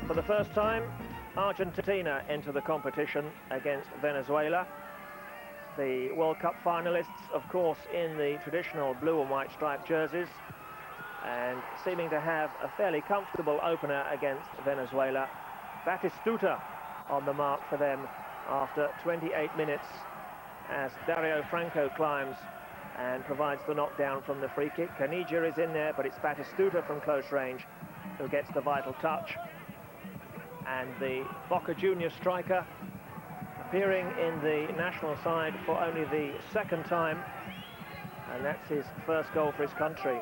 For the first time, Argentina enter the competition against Venezuela. The World Cup finalists, of course, in the traditional blue and white striped jerseys, and seeming to have a fairly comfortable opener against Venezuela. Batistuta on the mark for them after 28 minutes as Dario Franco climbs and provides the knockdown from the free kick. Caniggia is in there, but it's Batistuta from close range who gets the vital touch. And the Boca Juniors striker appearing in the national side for only the second time, and that's his first goal for his country.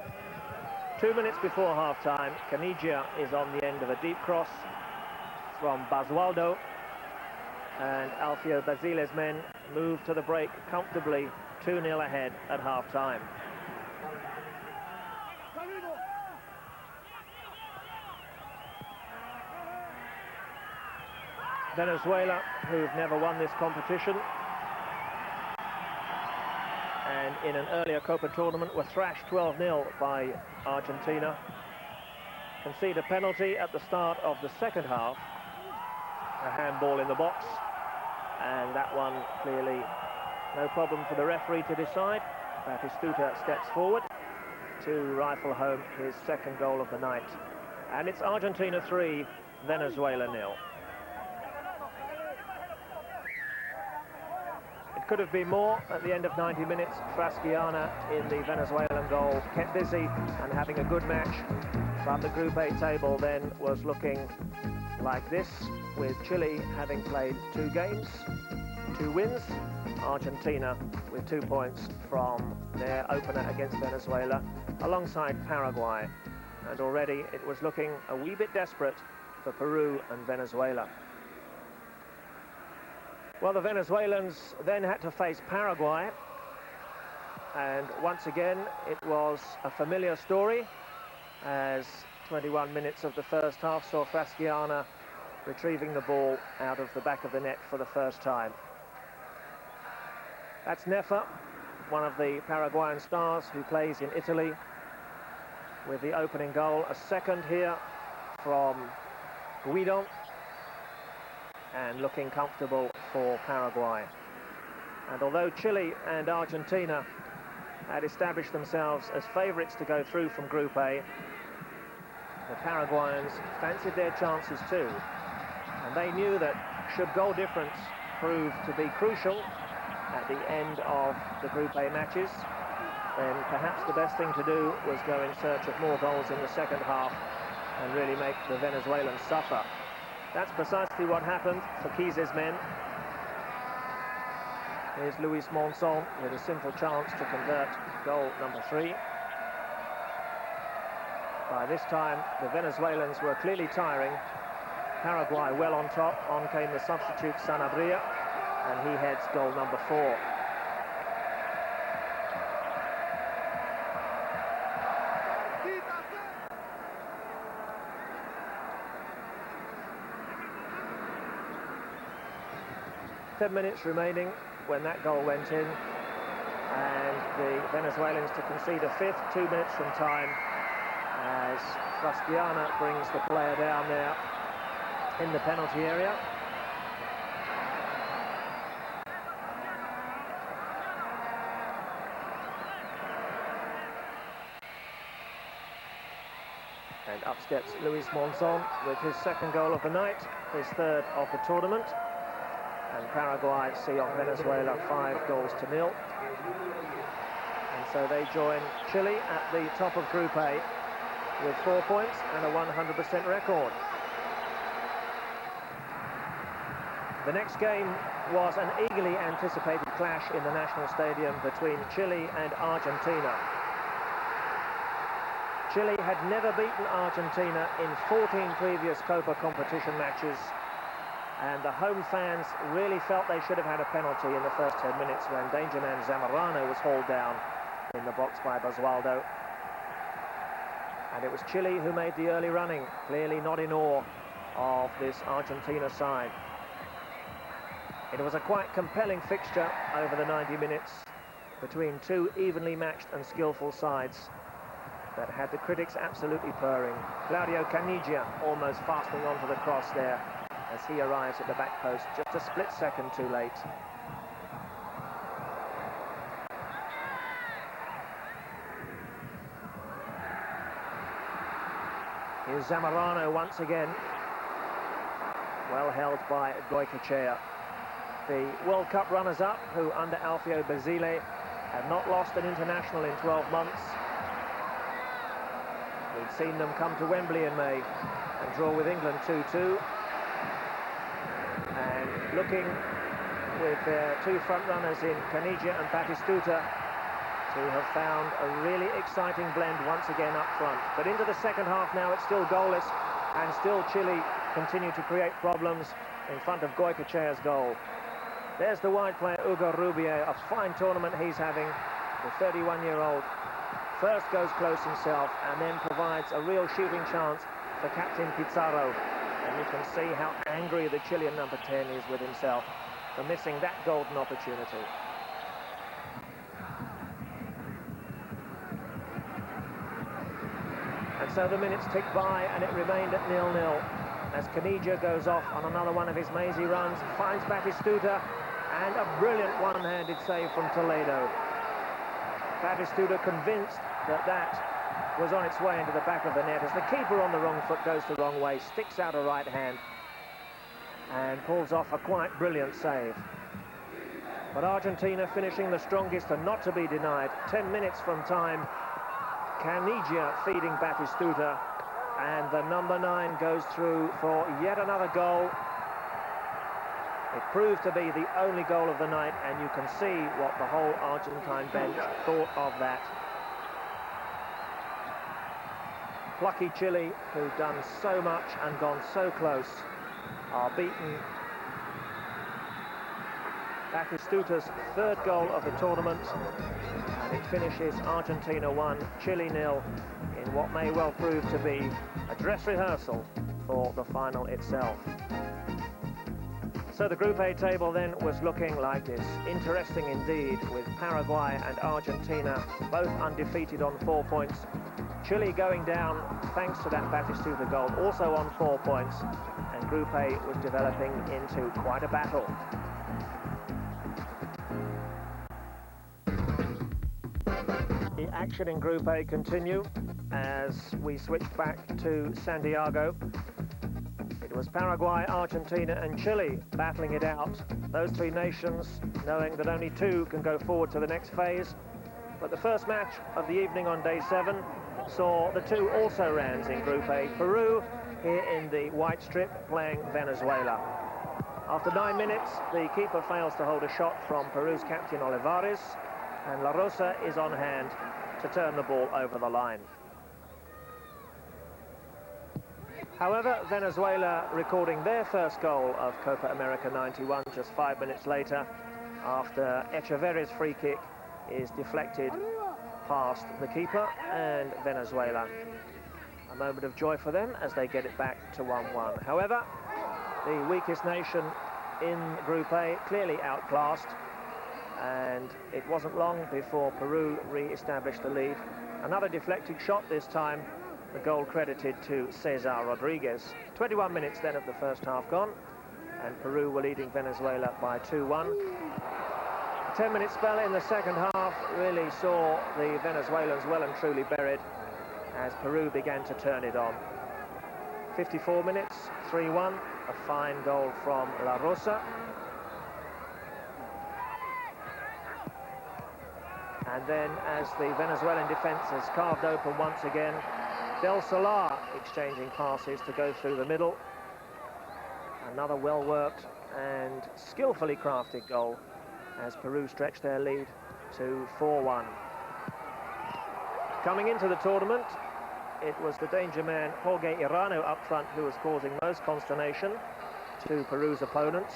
2 minutes before half-time, Caniggia is on the end of a deep cross from Basualdo, and Alfio Basile's men move to the break comfortably 2-0 ahead at half-time. Venezuela, who've never won this competition, and in an earlier Copa tournament were thrashed 12-0 by Argentina, concede a penalty at the start of the second half, a handball in the box, and that one clearly no problem for the referee to decide. Batistuta steps forward to rifle home his second goal of the night, and it's Argentina 3, Venezuela 0. Could have been more at the end of 90 minutes. Fraschiana in the Venezuelan goal kept busy and having a good match, but the Group A table then was looking like this, with Chile having played 2 games, 2 wins, Argentina with 2 points from their opener against Venezuela alongside Paraguay, and already it was looking a wee bit desperate for Peru and Venezuela. Well, the Venezuelans then had to face Paraguay, and once again it was a familiar story, as 21 minutes of the first half saw Fraschiana retrieving the ball out of the back of the net for the first time. That's Nefa, one of the Paraguayan stars who plays in Italy, with the opening goal. A second here from Guido, and looking comfortable for Paraguay. And although Chile and Argentina had established themselves as favourites to go through from Group A, the Paraguayans fancied their chances too, and they knew that should goal difference prove to be crucial at the end of the Group A matches, then perhaps the best thing to do was go in search of more goals in the second half and really make the Venezuelans suffer. That's precisely what happened for Kies's men. Here's Luis Monzon with a simple chance to convert goal number 3. By this time, the Venezuelans were clearly tiring. Paraguay well on top. On came the substitute Sanabria, and he heads goal number 4. Ten minutes remaining when that goal went in, and the Venezuelans to concede a 5th, 2 minutes from time, as Fraschiana brings the player down there in the penalty area. And up steps Luis Monzon with his second goal of the night, his 3rd of the tournament. And Paraguay see off Venezuela 5-0. And so they join Chile at the top of Group A with 4 points and a 100% record. The next game was an eagerly anticipated clash in the national stadium between Chile and Argentina. Chile had never beaten Argentina in 14 previous Copa competition matches, and the home fans really felt they should have had a penalty in the first 10 minutes when danger man Zamorano was hauled down in the box by Basualdo. And it was Chile who made the early running, clearly not in awe of this Argentina side. It was a quite compelling fixture over the 90 minutes between 2 evenly matched and skillful sides. that had the critics absolutely purring. Claudio Caniggia almost fastening onto the cross there as he arrives at the back post just a split second too late. Here's Zamorano once again. Well held by Goycochea. The World Cup runners-up, who under Alfio Basile have not lost an international in 12 months. We've seen them come to Wembley in May and draw with England 2-2. And looking with their two front runners in Caniggia and Batistuta to have found a really exciting blend once again up front. But into the second half now, it's still goalless, and still Chile continue to create problems in front of Goycochea's goal. There's the wide player Hugo Rubier, a fine tournament he's having. The 31-year-old first goes close himself and then provides a real shooting chance for captain Pizarro. And you can see how angry the Chilean number 10 is with himself for missing that golden opportunity. And so the minutes tick by and it remained at 0-0 as Caniggia goes off on another one of his mazy runs, finds Batistuta, and a brilliant one-handed save from Toledo. Batistuta convinced that that was on its way into the back of the net as the keeper on the wrong foot goes the wrong way, sticks out a right hand and pulls off a quite brilliant save. But Argentina finishing the strongest and not to be denied. 10 minutes from time, Caniggia feeding Batistuta, and the number 9 goes through for yet another goal. It proved to be the only goal of the night, and you can see what the whole Argentine bench thought of that. Plucky Chile, who've done so much and gone so close, are beaten. Batistuta's third goal of the tournament, and it finishes Argentina 1, Chile 0, in what may well prove to be a dress rehearsal for the final itself. So the Group A table then was looking like this. Interesting indeed, with Paraguay and Argentina both undefeated on 4 points. Chile going down thanks to that Batistuta goal, also on 4 points, and Group A was developing into quite a battle. The action in Group A continue as we switch back to Santiago. It was Paraguay, Argentina and Chile battling it out. Those three nations knowing that only two can go forward to the next phase. But the first match of the evening on day 7 saw the two also-rans in Group A. Peru here in the white strip playing Venezuela. After 9 minutes, the keeper fails to hold a shot from Peru's captain Olivares, and La Rosa is on hand to turn the ball over the line. However, Venezuela recording their first goal of Copa America 91 just 5 minutes later, after Echeverri's free kick is deflected past the keeper and Venezuela. A moment of joy for them as they get it back to 1-1. However, the weakest nation in Group A clearly outclassed, and it wasn't long before Peru re-established the lead. Another deflected shot this time, the goal credited to Cesar Rodriguez. 21 minutes then of the first half gone, and Peru were leading Venezuela by 2-1. 10-minute spell in the second half really saw the Venezuelans well and truly buried as Peru began to turn it on. 54 minutes, 3-1, a fine goal from La Rosa. And then as the Venezuelan defence is carved open once again, Del Solar exchanging passes to go through the middle. Another well-worked and skillfully crafted goal as Peru stretched their lead to 4-1. Coming into the tournament, it was the danger man Jorge Irano up front who was causing most consternation to Peru's opponents.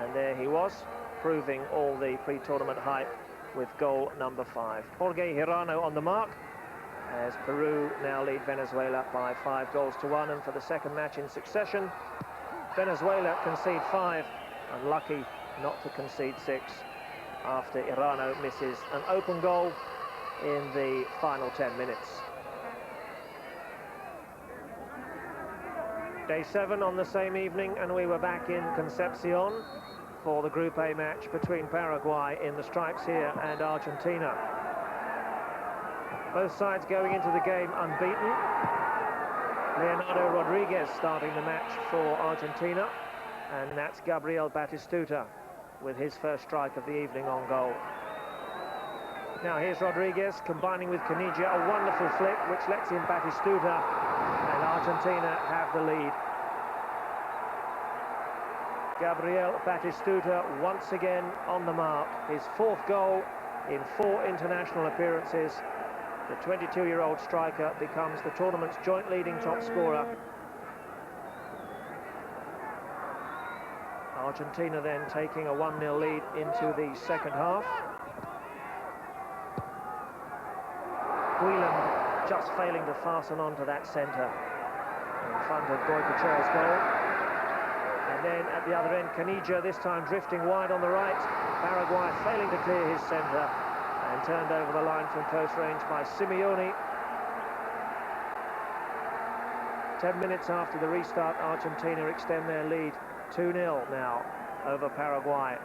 And there he was, proving all the pre-tournament hype with goal number 5. Jorge Hirano on the mark as Peru now lead Venezuela by 5-1, and for the second match in succession, Venezuela concede 5, unlucky not to concede 6 after Irano misses an open goal in the final 10 minutes. Day 7 on the same evening, and we were back in Concepcion for the Group A match between Paraguay in the stripes here and Argentina. Both sides going into the game unbeaten. Leonardo Rodriguez starting the match for Argentina, and that's Gabriel Batistuta with his first strike of the evening on goal. Now here's Rodriguez combining with Caniggia, a wonderful flick which lets in Batistuta, and Argentina have the lead. Gabriel Batistuta once again on the mark, his 4th goal in 4 international appearances. The 22-year-old striker becomes the tournament's joint leading top scorer. Argentina then taking a 1-0 lead into the second half. Guilhem just failing to fasten onto that centre in front of Goycochea's goal. And then at the other end, Caniggia this time drifting wide on the right. Paraguay failing to clear his centre and turned over the line from close range by Simeone. 10 minutes after the restart, Argentina extend their lead 2-0 now over Paraguay.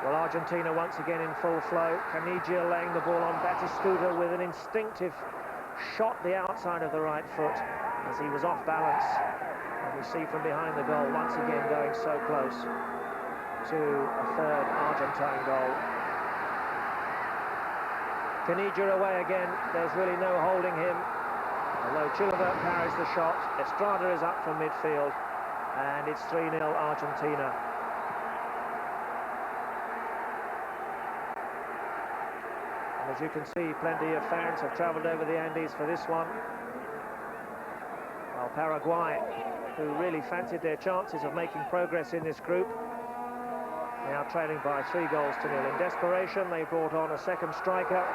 Well, Argentina once again in full flow. Caniggia laying the ball on Batistuta with an instinctive shot the outside of the right foot as he was off balance. And we see from behind the goal once again going so close to a 3rd Argentine goal. Caniggia away again. There's really no holding him. Although Chilavert parries the shot, Estrada is up from midfield, and it's 3-0 Argentina. As you can see, plenty of fans have travelled over the Andes for this one. While Paraguay, who really fancied their chances of making progress in this group, now trailing by 3-0. In desperation, they brought on a second striker,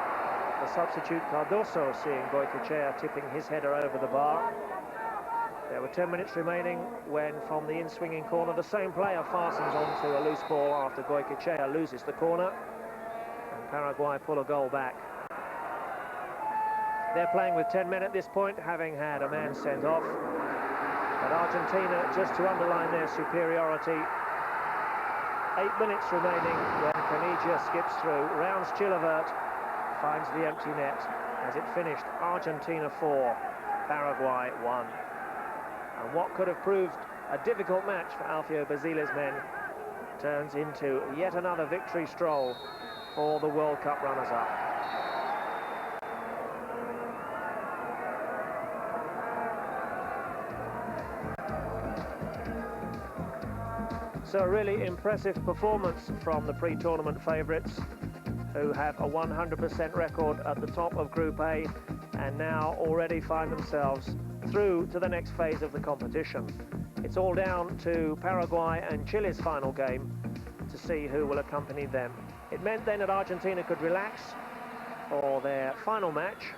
the substitute Cardoso, seeing Goycochea tipping his header over the bar. There were 10 minutes remaining when, from the in-swinging corner, the same player fastens onto a loose ball after Goycochea loses the corner. Paraguay pull a goal back. They're playing with 10 men at this point, having had a man sent off. But Argentina, just to underline their superiority, 8 minutes remaining when Caniggia skips through, rounds Chilavert, finds the empty net as it finished Argentina 4, Paraguay 1. And what could have proved a difficult match for Alfio Basile's men turns into yet another victory stroll for the World Cup runners-up. So a really impressive performance from the pre-tournament favourites, who have a 100% record at the top of Group A and now already find themselves through to the next phase of the competition. It's all down to Paraguay and Chile's final game to see who will accompany them. It meant then that Argentina could relax for their final match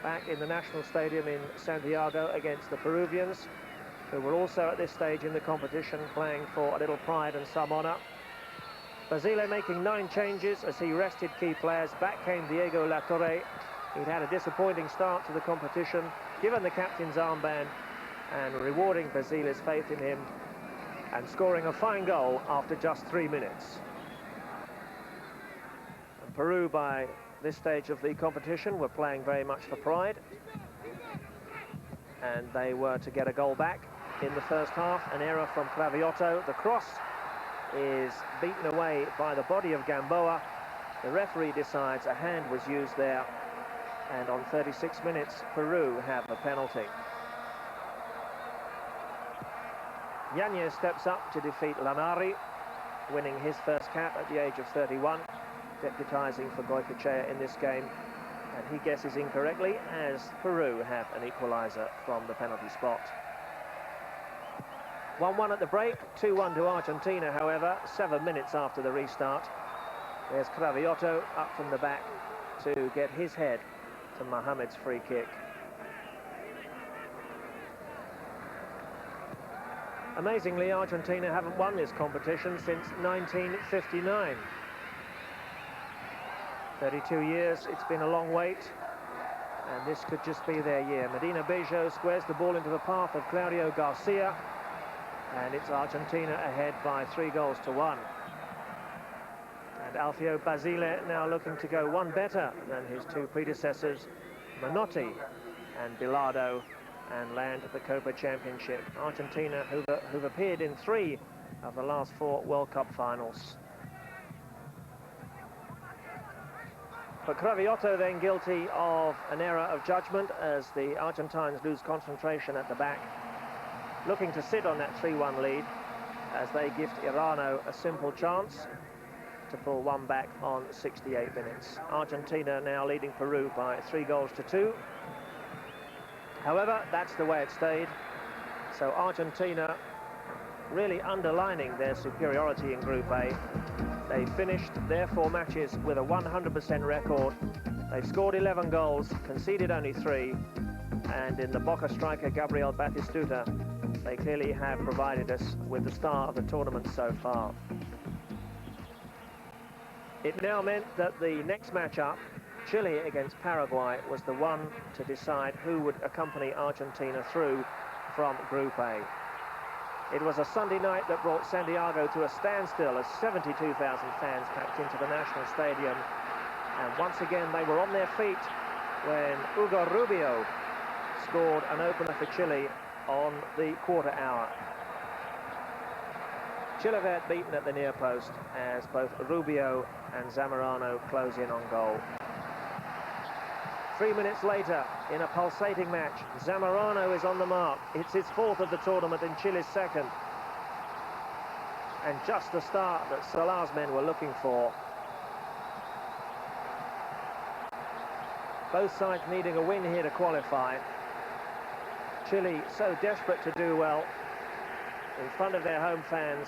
back in the national stadium in Santiago against the Peruvians, who were also at this stage in the competition playing for a little pride and some honour. Basile making 9 changes as he rested key players. Back came Diego Latorre. He'd had a disappointing start to the competition, given the captain's armband, and rewarding Basile's faith in him and scoring a fine goal after just 3 minutes. Peru, by this stage of the competition, were playing very much for pride, and they were to get a goal back in the first half. An error from Craviotto. The cross is beaten away by the body of Gamboa. The referee decides a hand was used there, and on 36 minutes Peru have a penalty. Yanez steps up to defeat Lanari, winning his first cap at the age of 31. Deputising for Goycochea in this game, and he guesses incorrectly as Peru have an equaliser from the penalty spot. 1-1 at the break, 2-1 to Argentina, however, 7 minutes after the restart. There's Craviotto up from the back to get his head to Mohamed's free kick. Amazingly, Argentina haven't won this competition since 1959. 32 years, it's been a long wait, and this could just be their year. Medina Bejo squares the ball into the path of Claudio Garcia, and it's Argentina ahead by 3-1. And Alfio Basile now looking to go one better than his two predecessors, Menotti and Bilardo, and land the Copa Championship. Argentina, who've appeared in 3 of the last 4 World Cup finals. But Craviotto then guilty of an error of judgment as the Argentines lose concentration at the back, looking to sit on that 3-1 lead as they gift Irano a simple chance to pull one back on 68 minutes. Argentina now leading Peru by 3-2. However, that's the way it stayed. So Argentina really underlining their superiority in Group A. They finished their 4 matches with a 100% record. They've scored 11 goals, conceded only 3, and in the Boca striker Gabriel Batistuta, they clearly have provided us with the star of the tournament so far. It now meant that the next match-up, Chile against Paraguay, was the one to decide who would accompany Argentina through from Group A. It was a Sunday night that brought Santiago to a standstill as 72,000 fans packed into the National Stadium. And once again, they were on their feet when Hugo Rubio scored an opener for Chile on the quarter hour. Chilavert beaten at the near post as both Rubio and Zamorano close in on goal. 3 minutes later, in a pulsating match, Zamorano is on the mark. It's his 4th of the tournament and Chile's 2nd. And just the start that Solár's men were looking for. Both sides needing a win here to qualify. Chile so desperate to do well in front of their home fans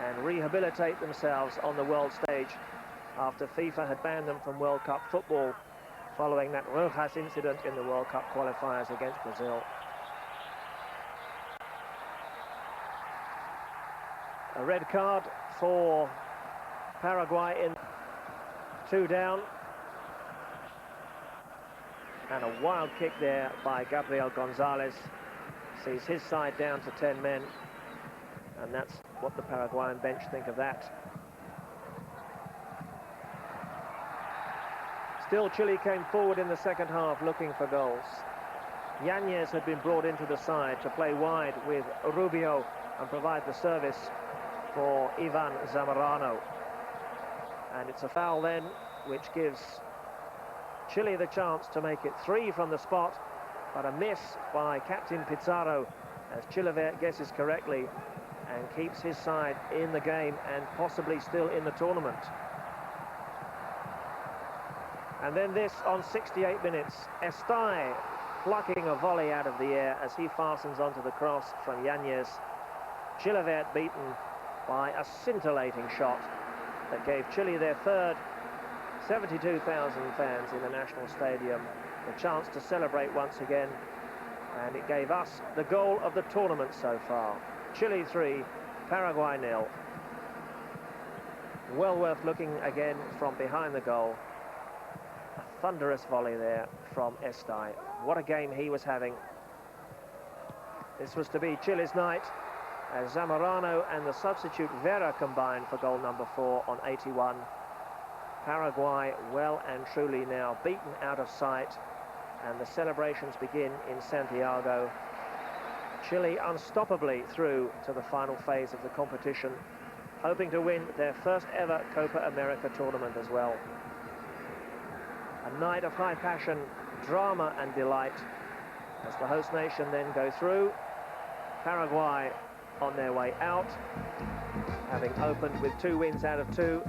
and rehabilitate themselves on the world stage after FIFA had banned them from World Cup football following that Rojas incident in the World Cup qualifiers against Brazil. A red card for Paraguay in 2 down. And a wild kick there by Gabriel Gonzalez. Sees his side down to 10 men. And that's what the Paraguayan bench think of that. Still, Chile came forward in the second half looking for goals. Yanez had been brought into the side to play wide with Rubio and provide the service for Ivan Zamorano. And it's a foul then, which gives Chile the chance to make it 3 from the spot, but a miss by Captain Pizarro as Chilavert guesses correctly and keeps his side in the game and possibly still in the tournament. And then this on 68 minutes, Estay plucking a volley out of the air as he fastens onto the cross from Yanez. Chilavert beaten by a scintillating shot that gave Chile their 3rd, 72,000 fans in the National Stadium, the chance to celebrate once again, and it gave us the goal of the tournament so far. Chile 3, Paraguay 0. Well worth looking again from behind the goal. A thunderous volley there from Estay. What a game he was having. This was to be Chile's night as Zamorano and the substitute Vera combined for goal number 4 on 81. Paraguay well and truly now beaten out of sight, and the celebrations begin in Santiago. Chile unstoppably through to the final phase of the competition, hoping to win their first ever Copa America tournament as well. A night of high passion, drama and delight as the host nation then go through. Paraguay on their way out, having opened with 2 wins out of 2.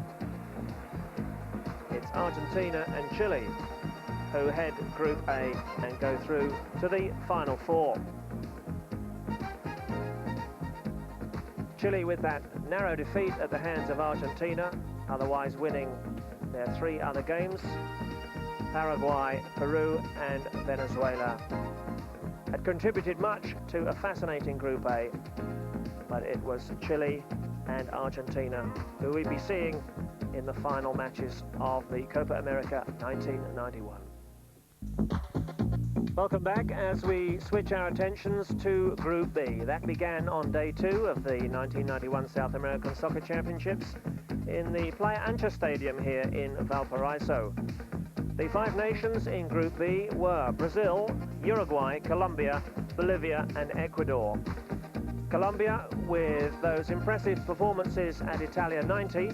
It's Argentina and Chile who head Group A and go through to the final 4. Chile with that narrow defeat at the hands of Argentina, otherwise winning their 3 other games. Paraguay, Peru and Venezuela had contributed much to a fascinating Group A, but it was Chile and Argentina who we'd be seeing in the final matches of the Copa America 1991. Welcome back as we switch our attentions to Group B. That began on day 2 of the 1991 South American Soccer Championships in the Playa Ancha Stadium here in Valparaiso. The 5 nations in Group B were Brazil, Uruguay, Colombia, Bolivia and Ecuador. Colombia, with those impressive performances at Italia 90,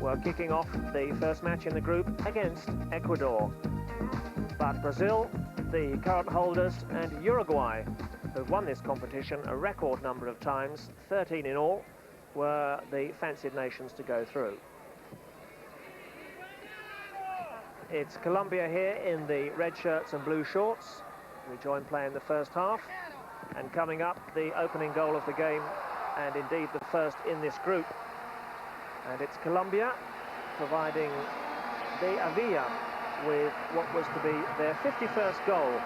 were kicking off the first match in the group against Ecuador. But Brazil, the current holders, and Uruguay, who've won this competition a record number of times, 13 in all, were the fancied nations to go through. It's Colombia here in the red shirts and blue shorts. We join play in the first half. And coming up, the opening goal of the game, and indeed the first in this group. And it's Colombia providing De Avila with what was to be their 51st goal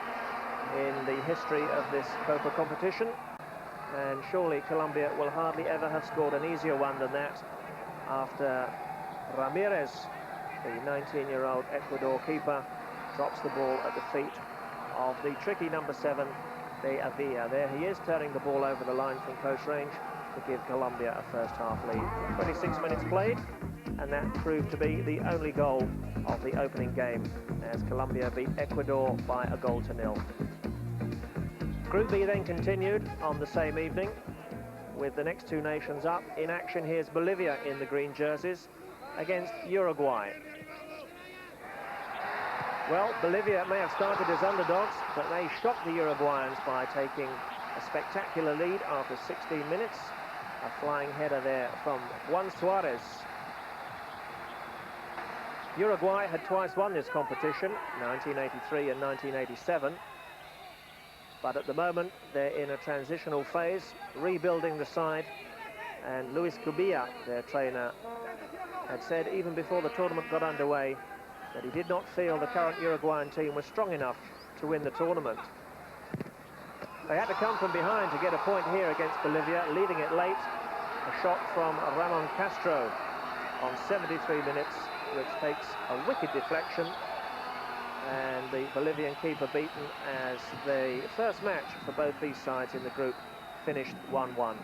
in the history of this Copa competition. And surely Colombia will hardly ever have scored an easier one than that after Ramirez, the 19-year-old Ecuador keeper, drops the ball at the feet of the tricky number 7, De Avila. There he is, turning the ball over the line from close range to give Colombia a first half lead. 26 minutes played, and that proved to be the only goal of the opening game as Colombia beat Ecuador by a goal to 0. Group B then continued on the same evening with the next 2 nations up. In action, here's Bolivia in the green jerseys against Uruguay. Well, Bolivia may have started as underdogs, but they shocked the Uruguayans by taking a spectacular lead after 16 minutes. A flying header there from Juan Suarez. Uruguay had twice won this competition, 1983 and 1987. But at the moment, they're in a transitional phase, rebuilding the side. And Luis Cubilla, their trainer, had said even before the tournament got underway that he did not feel the current Uruguayan team was strong enough to win the tournament. They had to come from behind to get a point here against Bolivia, leading it late. A shot from Ramon Castro on 73 minutes, which takes a wicked deflection. And the Bolivian keeper beaten as the first match for both these sides in the group finished 1-1.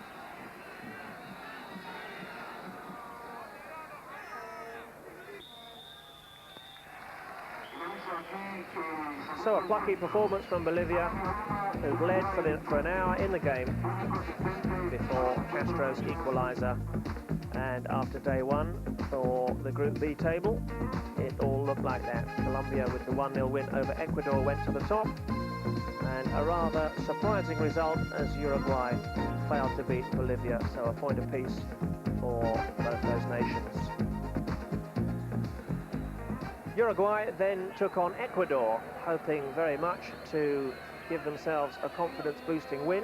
So a plucky performance from Bolivia, who led for an hour in the game before Castro's equaliser. And after day 1 for the Group B table, it all looked like that. Colombia with the 1-0 win over Ecuador went to the top, and a rather surprising result as Uruguay failed to beat Bolivia, so a point apiece for both those nations. Uruguay then took on Ecuador, hoping very much to give themselves a confidence-boosting win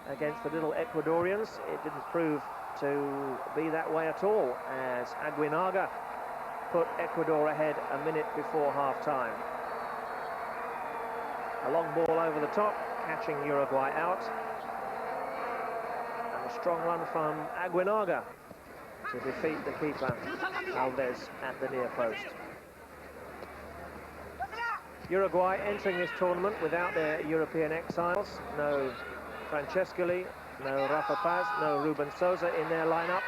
against the little Ecuadorians. It didn't prove to be that way at all, as Aguinaga put Ecuador ahead a minute before half-time. A long ball over the top, catching Uruguay out. And a strong run from Aguinaga to defeat the keeper, Alves, at the near post. Uruguay entering this tournament without their European exiles. No Francescoli, no Rafa Paz, no Ruben Sousa in their lineup.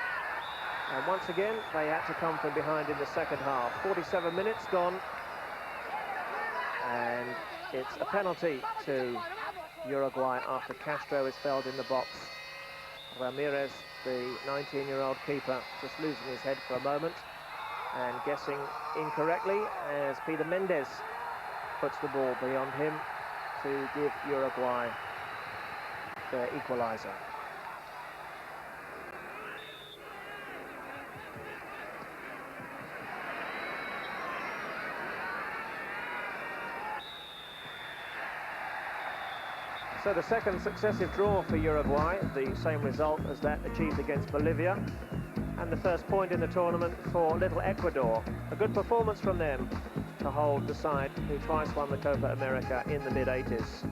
And once again, they had to come from behind in the second half. 47 minutes gone. And it's a penalty to Uruguay after Castro is felled in the box. Ramirez, the 19-year-old keeper, just losing his head for a moment and guessing incorrectly as Peter Mendes puts the ball beyond him to give Uruguay their equaliser. So the second successive draw for Uruguay, the same result as that achieved against Bolivia, and the first point in the tournament for little Ecuador. A good performance from them to hold the side who twice won the Copa America in the mid-80s.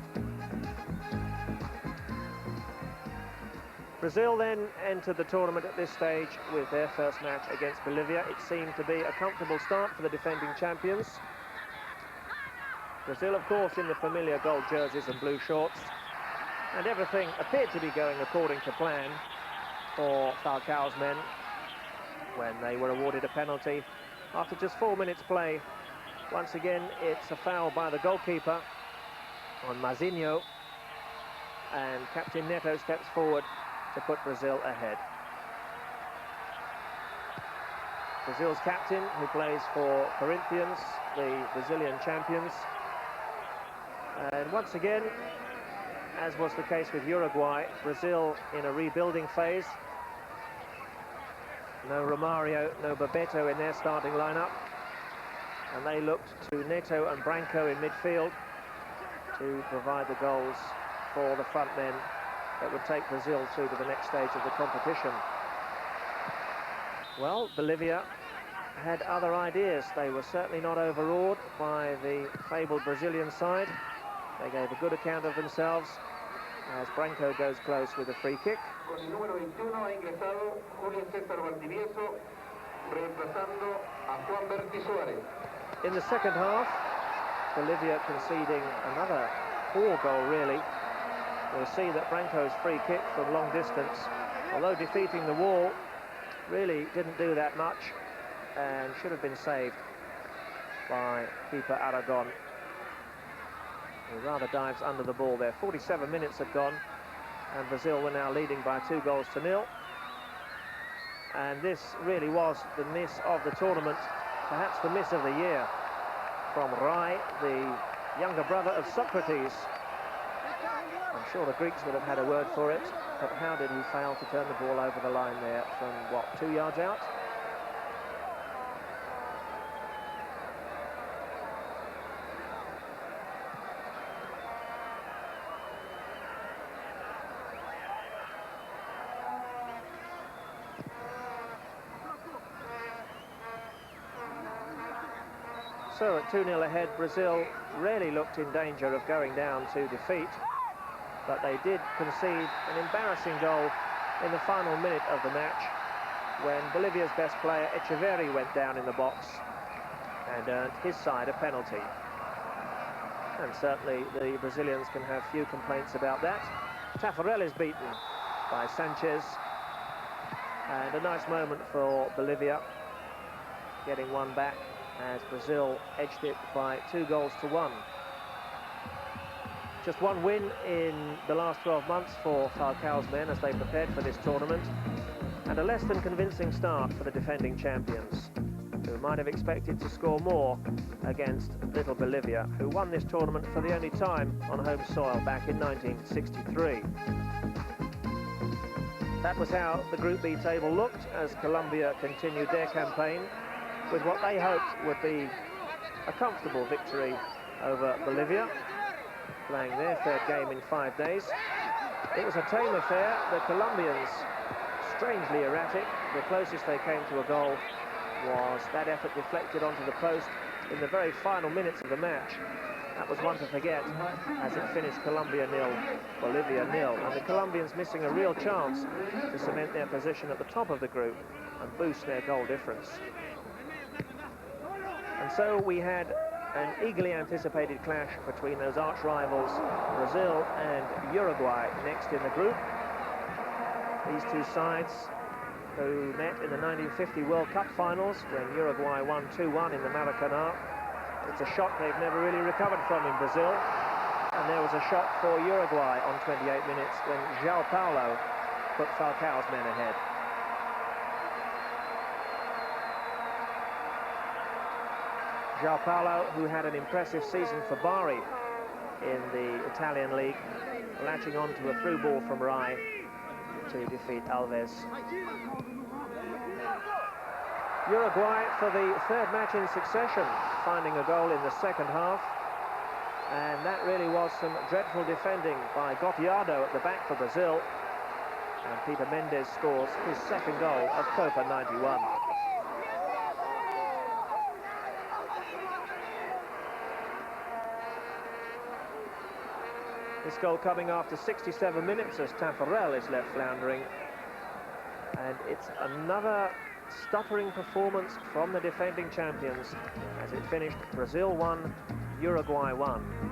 Brazil then entered the tournament at this stage with their first match against Bolivia. It seemed to be a comfortable start for the defending champions. Brazil, of course, in the familiar gold jerseys and blue shorts. And everything appeared to be going according to plan for Falcao's men when they were awarded a penalty after just 4 minutes play. Once again, it's a foul by the goalkeeper on Mazinho, and Captain Neto steps forward to put Brazil ahead. Brazil's captain, who plays for Corinthians, the Brazilian champions. And once again, as was the case with Uruguay, Brazil in a rebuilding phase. No Romario, no Bebeto in their starting lineup. And they looked to Neto and Branco in midfield to provide the goals for the front men that would take Brazil through to the next stage of the competition. Well, Bolivia had other ideas. They were certainly not overawed by the fabled Brazilian side. They gave a good account of themselves as Branco goes close with a free kick. In the second half, Bolivia conceding another poor goal, really. We'll see that Branco's free kick from long distance, although defeating the wall, really didn't do that much and should have been saved by keeper Aragon. He rather dives under the ball there. 47 minutes had gone and Brazil were now leading by 2-0. And this really was the miss of the tournament, perhaps the miss of the year, from Rai, the younger brother of Socrates. I'm sure the Greeks would have had a word for it, but how did he fail to turn the ball over the line there from, what, 2 yards out? So at 2-0 ahead, Brazil really looked in danger of going down to defeat. But they did concede an embarrassing goal in the final minute of the match when Bolivia's best player, Echeverri, went down in the box and earned his side a penalty. And certainly the Brazilians can have few complaints about that. Taffarel is beaten by Sanchez. And a nice moment for Bolivia, getting one back as Brazil edged it by 2-1. Just one win in the last 12 months for Falcao's men as they prepared for this tournament, and a less than convincing start for the defending champions, who might have expected to score more against little Bolivia, who won this tournament for the only time on home soil back in 1963. That was how the Group B table looked as Colombia continued their campaign with what they hoped would be a comfortable victory over Bolivia, playing their third game in 5 days. It was a tame affair. The Colombians, strangely erratic. The closest they came to a goal was that effort deflected onto the post in the very final minutes of the match. That was one to forget as it finished Colombia 0, Bolivia 0. And the Colombians missing a real chance to cement their position at the top of the group and boost their goal difference. And so we had an eagerly anticipated clash between those arch rivals, Brazil and Uruguay, next in the group. These two sides who met in the 1950 World Cup finals when Uruguay won 2-1 in the Maracanã. It's a shock they've never really recovered from in Brazil. And there was a shock for Uruguay on 28 minutes when João Paulo put Falcao's men ahead. João Paulo, who had an impressive season for Bari in the Italian league, latching on to a through ball from Rai to defeat Alves. Uruguay for the third match in succession, finding a goal in the second half. And that really was some dreadful defending by Gotiardo at the back for Brazil. And Peter Mendes scores his second goal of Copa 91. This goal coming after 67 minutes as Taffarel is left floundering. And it's another stuttering performance from the defending champions as it finished Brazil 1, Uruguay 1.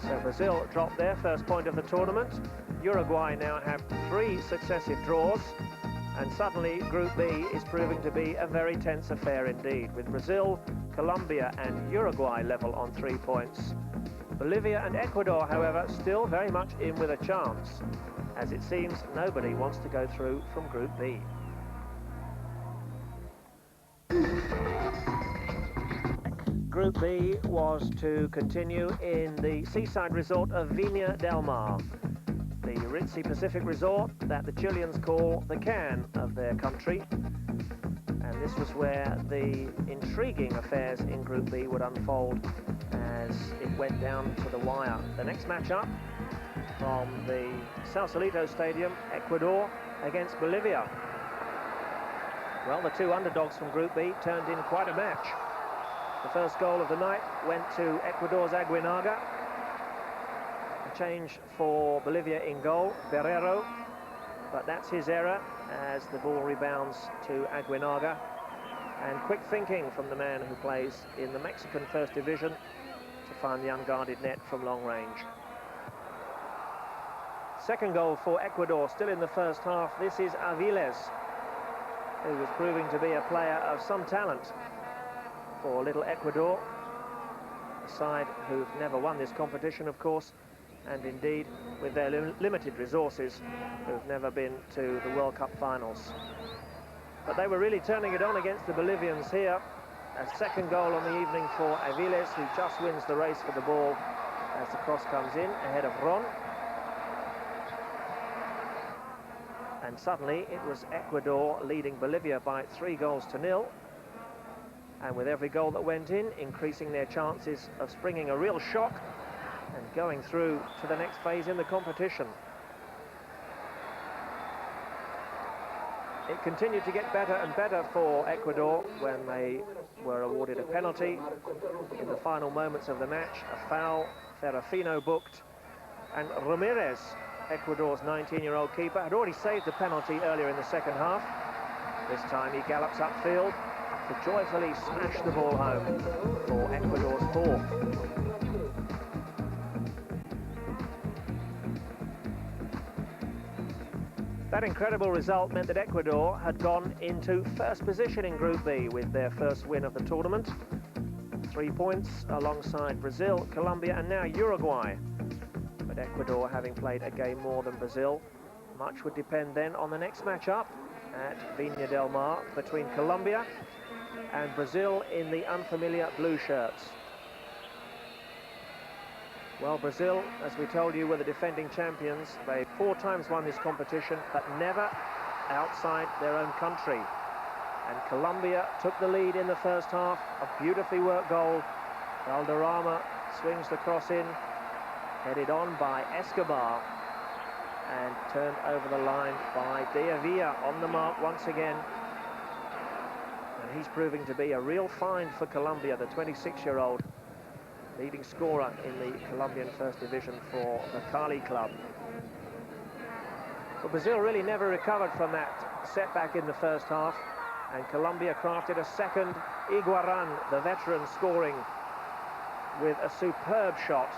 So Brazil dropped their first point of the tournament. Uruguay now have 3 successive draws, and suddenly Group B is proving to be a very tense affair indeed, with Brazil, Colombia and Uruguay level on 3 points. Bolivia and Ecuador, however, still very much in with a chance, as it seems nobody wants to go through from Group B. Group B was to continue in the seaside resort of Viña del Mar, the ritzy Pacific resort that the Chileans call the Cannes of their country. And this was where the intriguing affairs in Group B would unfold as it went down to the wire. The next match up from the Sausalito Stadium, Ecuador against Bolivia. Well, the 2 underdogs from Group B turned in quite a match. The first goal of the night went to Ecuador's Aguinaga. A change for Bolivia in goal, Guerrero, but that's his error as the ball rebounds to Aguinaga. And quick thinking from the man who plays in the Mexican First Division to find the unguarded net from long range. Second goal for Ecuador, still in the first half. This is Aviles, who was proving to be a player of some talent for little Ecuador, a side who've never won this competition, of course, and indeed, with their limited resources, who've never been to the World Cup finals. But they were really turning it on against the Bolivians here. A second goal on the evening for Aviles, who just wins the race for the ball as the cross comes in ahead of Ron. And suddenly it was Ecuador leading Bolivia by 3-0. And with every goal that went in, increasing their chances of springing a real shock and going through to the next phase in the competition. It continued to get better and better for Ecuador when they were awarded a penalty in the final moments of the match. A foul, Ferrafino booked, and Ramirez, Ecuador's 19-year-old keeper, had already saved the penalty earlier in the second half. This time he gallops upfield to joyfully smash the ball home for Ecuador's 4th. That incredible result meant that Ecuador had gone into first position in Group B with their first win of the tournament. 3 points alongside Brazil, Colombia and now Uruguay. But Ecuador having played a game more than Brazil. Much would depend then on the next match up at Viña del Mar between Colombia and Brazil in the unfamiliar blue shirts. Well, Brazil, as we told you, were the defending champions. They 4 times won this competition, but never outside their own country. And Colombia took the lead in the first half. A beautifully worked goal. Valderrama swings the cross in, headed on by Escobar, and turned over the line by Deavia on the mark once again. And he's proving to be a real find for Colombia, the 26-year-old leading scorer in the Colombian First Division for the Cali club. But Brazil really never recovered from that setback in the first half, and Colombia crafted a second. Iguaran, the veteran, scoring with a superb shot.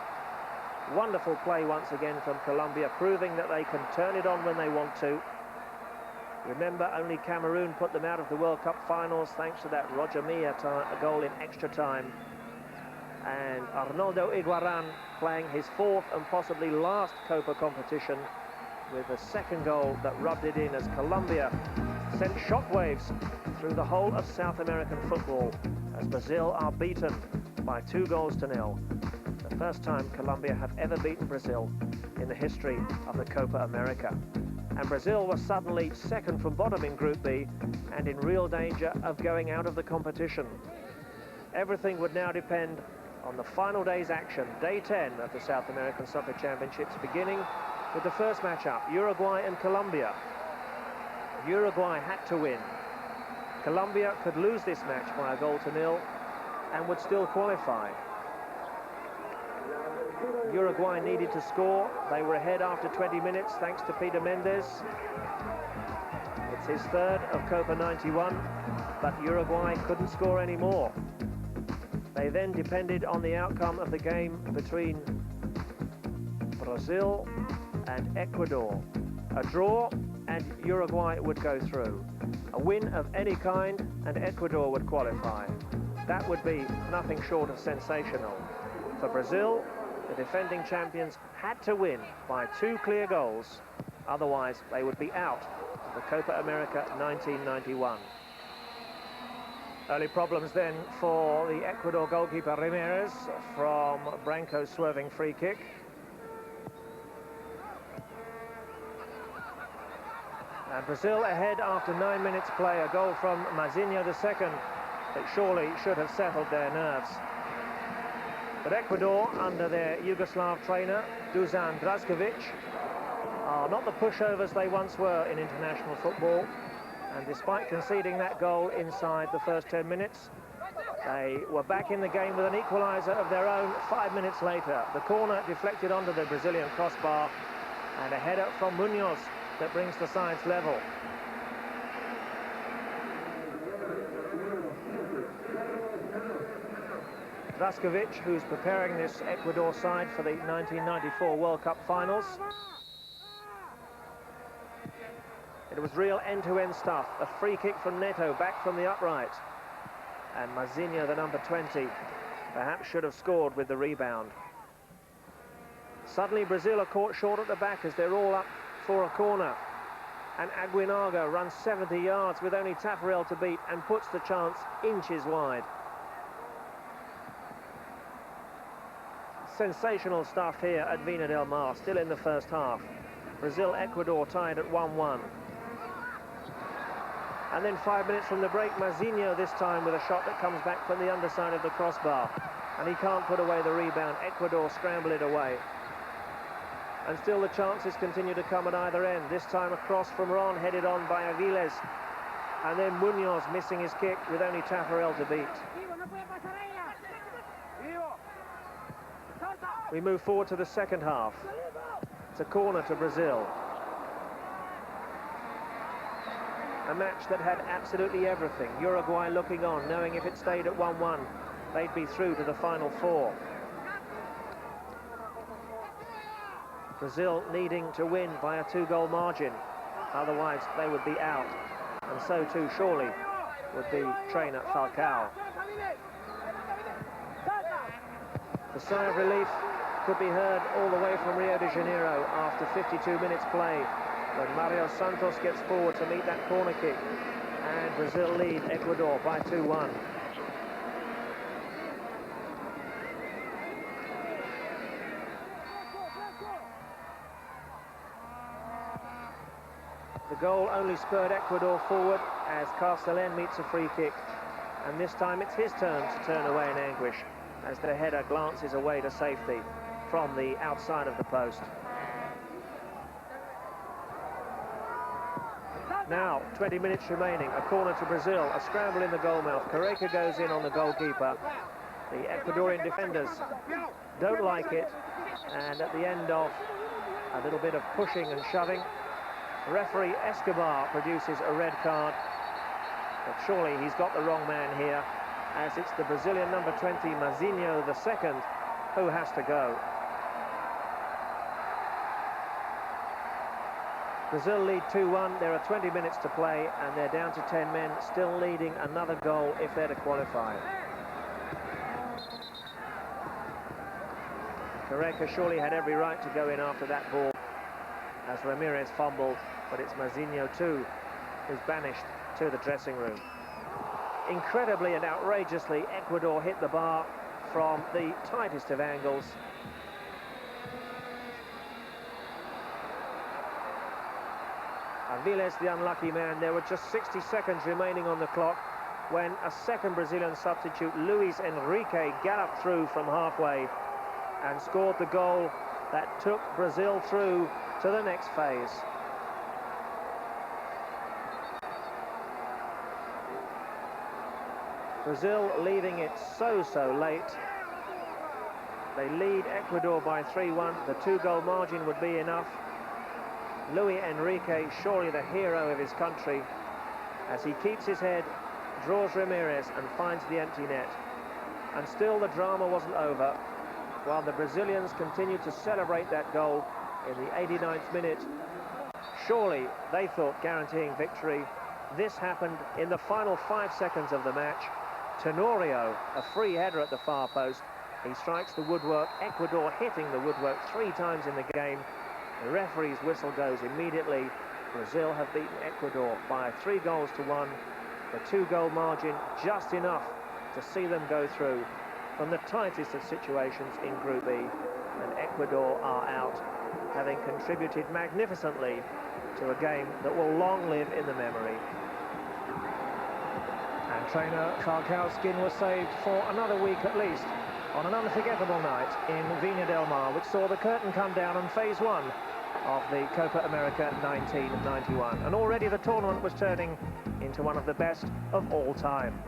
Wonderful play once again from Colombia, proving that they can turn it on when they want to. Remember, only Cameroon put them out of the World Cup finals thanks to that Roger Milla goal in extra time. And Arnoldo Iguaran playing his 4th and possibly last Copa competition with a second goal that rubbed it in as Colombia sent shockwaves through the whole of South American football as Brazil are beaten by 2-0. The first time Colombia have ever beaten Brazil in the history of the Copa America. And Brazil was suddenly second from bottom in Group B and in real danger of going out of the competition. Everything would now depend on the final day's action, day 10 of the South American Soccer Championships, beginning with the first matchup, Uruguay and Colombia. Uruguay had to win. Colombia could lose this match by 1-0 and would still qualify. Uruguay needed to score. They were ahead after 20 minutes thanks to Peter Mendes. It's his third of Copa 91, but Uruguay couldn't score any more. They then depended on the outcome of the game between Brazil and Ecuador. A draw and Uruguay would go through. A win of any kind and Ecuador would qualify. That would be nothing short of sensational. For Brazil, the defending champions had to win by 2 clear goals, otherwise they would be out of the Copa America 1991. Early problems then for the Ecuador goalkeeper Ramirez from Branco's swerving free kick. And Brazil ahead after 9 minutes play, a goal from Mazinho the second that surely should have settled their nerves. But Ecuador, under their Yugoslav trainer, Dusan Draskovic, are not the pushovers they once were in international football. And despite conceding that goal inside the first 10 minutes, they were back in the game with an equaliser of their own 5 minutes later. The corner deflected onto the Brazilian crossbar, and a header from Munoz that brings the sides level. Draskovic, who's preparing this Ecuador side for the 1994 World Cup finals. It was real end-to-end stuff. A free kick from Neto, back from the upright. And Mazinho, the number 20, perhaps should have scored with the rebound. Suddenly Brazil are caught short at the back as they're all up for a corner. And Aguinaga runs 70 yards with only Tafarel to beat and puts the chance inches wide. Sensational stuff here at Vina del Mar, still in the first half. Brazil-Ecuador tied at 1-1. And then 5 minutes from the break, Mazinho this time with a shot that comes back from the underside of the crossbar. And he can't put away the rebound. Ecuador scramble it away. And still the chances continue to come at either end. This time a cross from Ron, headed on by Aviles. And then Munoz missing his kick with only Tafarel to beat. We move forward to the second half. It's a corner to Brazil. A match that had absolutely everything. Uruguay looking on, knowing if it stayed at 1-1, they'd be through to the final 4. Brazil needing to win by a 2-goal margin, otherwise they would be out. And so too, surely, would be trainer Falcao. The sigh of relief could be heard all the way from Rio de Janeiro after 52 minutes play, when Mario Santos gets forward to meet that corner kick, and Brazil lead Ecuador by 2-1. The goal only spurred Ecuador forward as Carcelen meets a free kick, and this time it's his turn to turn away in anguish as the header glances away to safety from the outside of the post. Now, 20 minutes remaining, a corner to Brazil, a scramble in the goalmouth. Careca goes in on the goalkeeper. The Ecuadorian defenders don't like it, and at the end of a little bit of pushing and shoving, referee Escobar produces a red card. But surely he's got the wrong man here, as it's the Brazilian number 20, Mazinho the second, who has to go. Brazil lead 2-1, there are 20 minutes to play, and they're down to 10 men, still leading another goal if they're to qualify. Careca surely had every right to go in after that ball, as Ramirez fumbled, but it's Mazinho too who's banished to the dressing room. Incredibly and outrageously, Ecuador hit the bar from the tightest of angles. Aviles, the unlucky man. There were just 60 seconds remaining on the clock when a second Brazilian substitute, Luis Enrique, galloped through from halfway and scored the goal that took Brazil through to the next phase. Brazil leaving it so late. They lead Ecuador by 3-1. The 2-goal margin would be enough. Luis Enrique, surely the hero of his country, as he keeps his head, draws Ramirez and finds the empty net. And still the drama wasn't over, while the Brazilians continued to celebrate that goal in the 89th minute. Surely they thought guaranteeing victory. This happened in the final 5 seconds of the match. Tenorio, a free header at the far post. He strikes the woodwork. Ecuador hitting the woodwork 3 times in the game. The referee's whistle goes immediately. Brazil have beaten Ecuador by 3-1. The 2-goal margin just enough to see them go through from the tightest of situations in Group B. And Ecuador are out, having contributed magnificently to a game that will long live in the memory. And trainer Falcao's skin was saved for another week at least, on an unforgettable night in Viña del Mar, which saw the curtain come down on phase 1 of the Copa America 1991. And already the tournament was turning into one of the best of all time.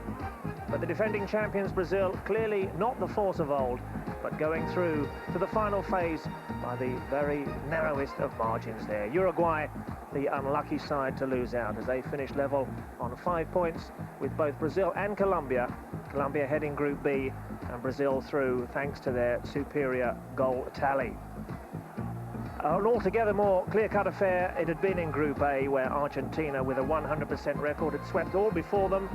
But the defending champions Brazil, clearly not the force of old, but going through to the final phase by the very narrowest of margins there. Uruguay, the unlucky side to lose out, as they finished level on 5 points with both Brazil and Colombia. Colombia heading Group B, and Brazil through thanks to their superior goal tally. An altogether more clear-cut affair it had been in Group A, where Argentina, with a 100% record, had swept all before them,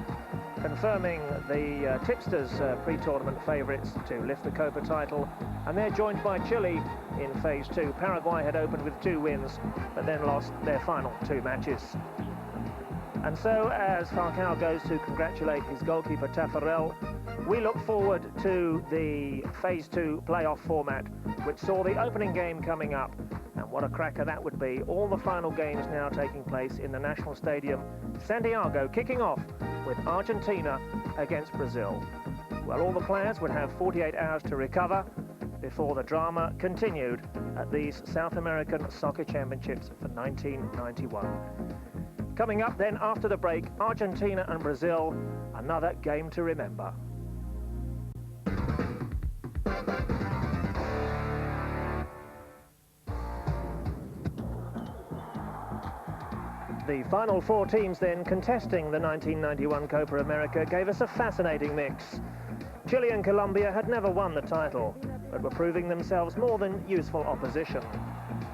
confirming the tipsters' pre-tournament favourites to lift the Copa title. And they're joined by Chile in phase 2. Paraguay had opened with 2 wins, but then lost their final 2 matches. And so, as Falcao goes to congratulate his goalkeeper Taffarel, we look forward to the phase 2 playoff format, which saw the opening game coming up. And what a cracker that would be. All the final games now taking place in the national stadium, Santiago, kicking off with Argentina against Brazil. Well, all the players would have 48 hours to recover before the drama continued at these South American Soccer Championships for 1991. Coming up then after the break, Argentina and Brazil, another game to remember. The final 4 teams then contesting the 1991 Copa America gave us a fascinating mix. Chile and Colombia had never won the title, but were proving themselves more than useful opposition.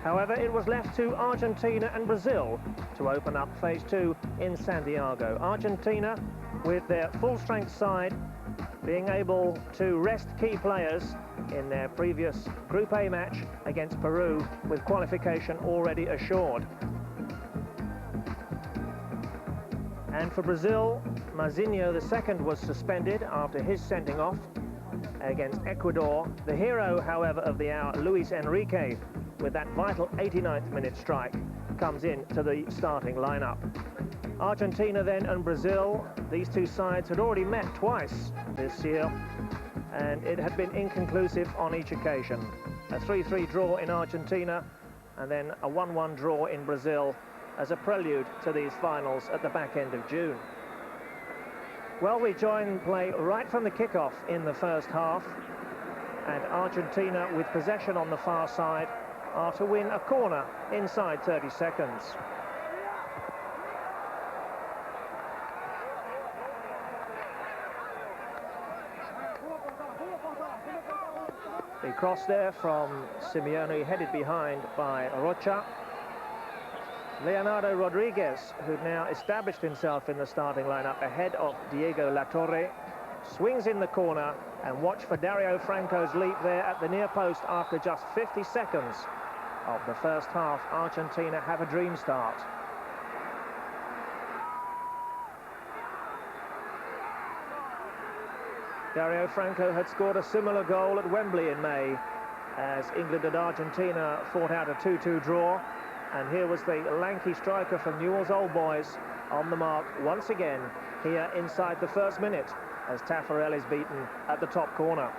However, it was left to Argentina and Brazil to open up phase 2 in Santiago. Argentina, with their full-strength side, being able to rest key players in their previous Group A match against Peru, with qualification already assured. And for Brazil, Mazinho II was suspended after his sending off against Ecuador. The hero, however, of the hour, Luis Enrique, with that vital 89th minute strike, comes in to the starting lineup. Argentina then and Brazil, these 2 sides had already met twice this year, and it had been inconclusive on each occasion. A 3-3 draw in Argentina, and then a 1-1 draw in Brazil, as a prelude to these finals at the back end of June. Well, we join play right from the kickoff in the first half, and Argentina, with possession on the far side, are to win a corner inside 30 seconds. The cross there from Simeone, headed behind by Rocha. Leonardo Rodriguez, who'd now established himself in the starting lineup ahead of Diego Latorre, swings in the corner, and watch for Dario Franco's leap there at the near post after just 50 seconds of the first half. Argentina have a dream start. Dario Franco had scored a similar goal at Wembley in May, as England and Argentina fought out a 2-2 draw. And here was the lanky striker from Newell's Old Boys on the mark once again here inside the first minute, as Taffarel is beaten at the top corner.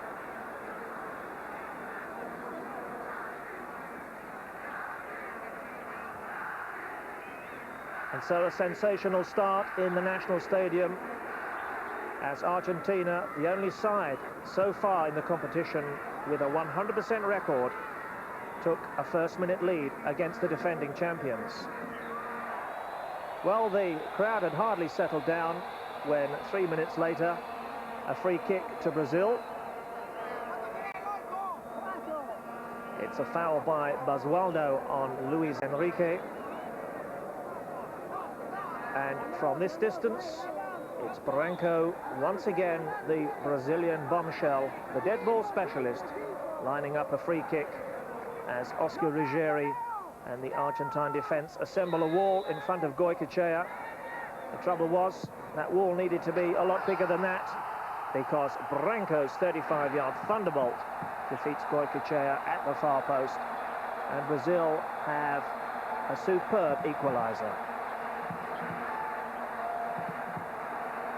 And so a sensational start in the national stadium, as Argentina, the only side so far in the competition with a 100% record, took a first-minute lead against the defending champions. Well, the crowd had hardly settled down when 3 minutes later, a free kick to Brazil. It's a foul by Basualdo on Luis Enrique. And from this distance, it's Branco, once again the Brazilian bombshell, the dead ball specialist, lining up a free kick as Oscar Ruggeri and the Argentine defence assemble a wall in front of Goycochea. The trouble was, that wall needed to be a lot bigger than that, because Branco's 35-yard thunderbolt defeats Goycochea at the far post, and Brazil have a superb equaliser.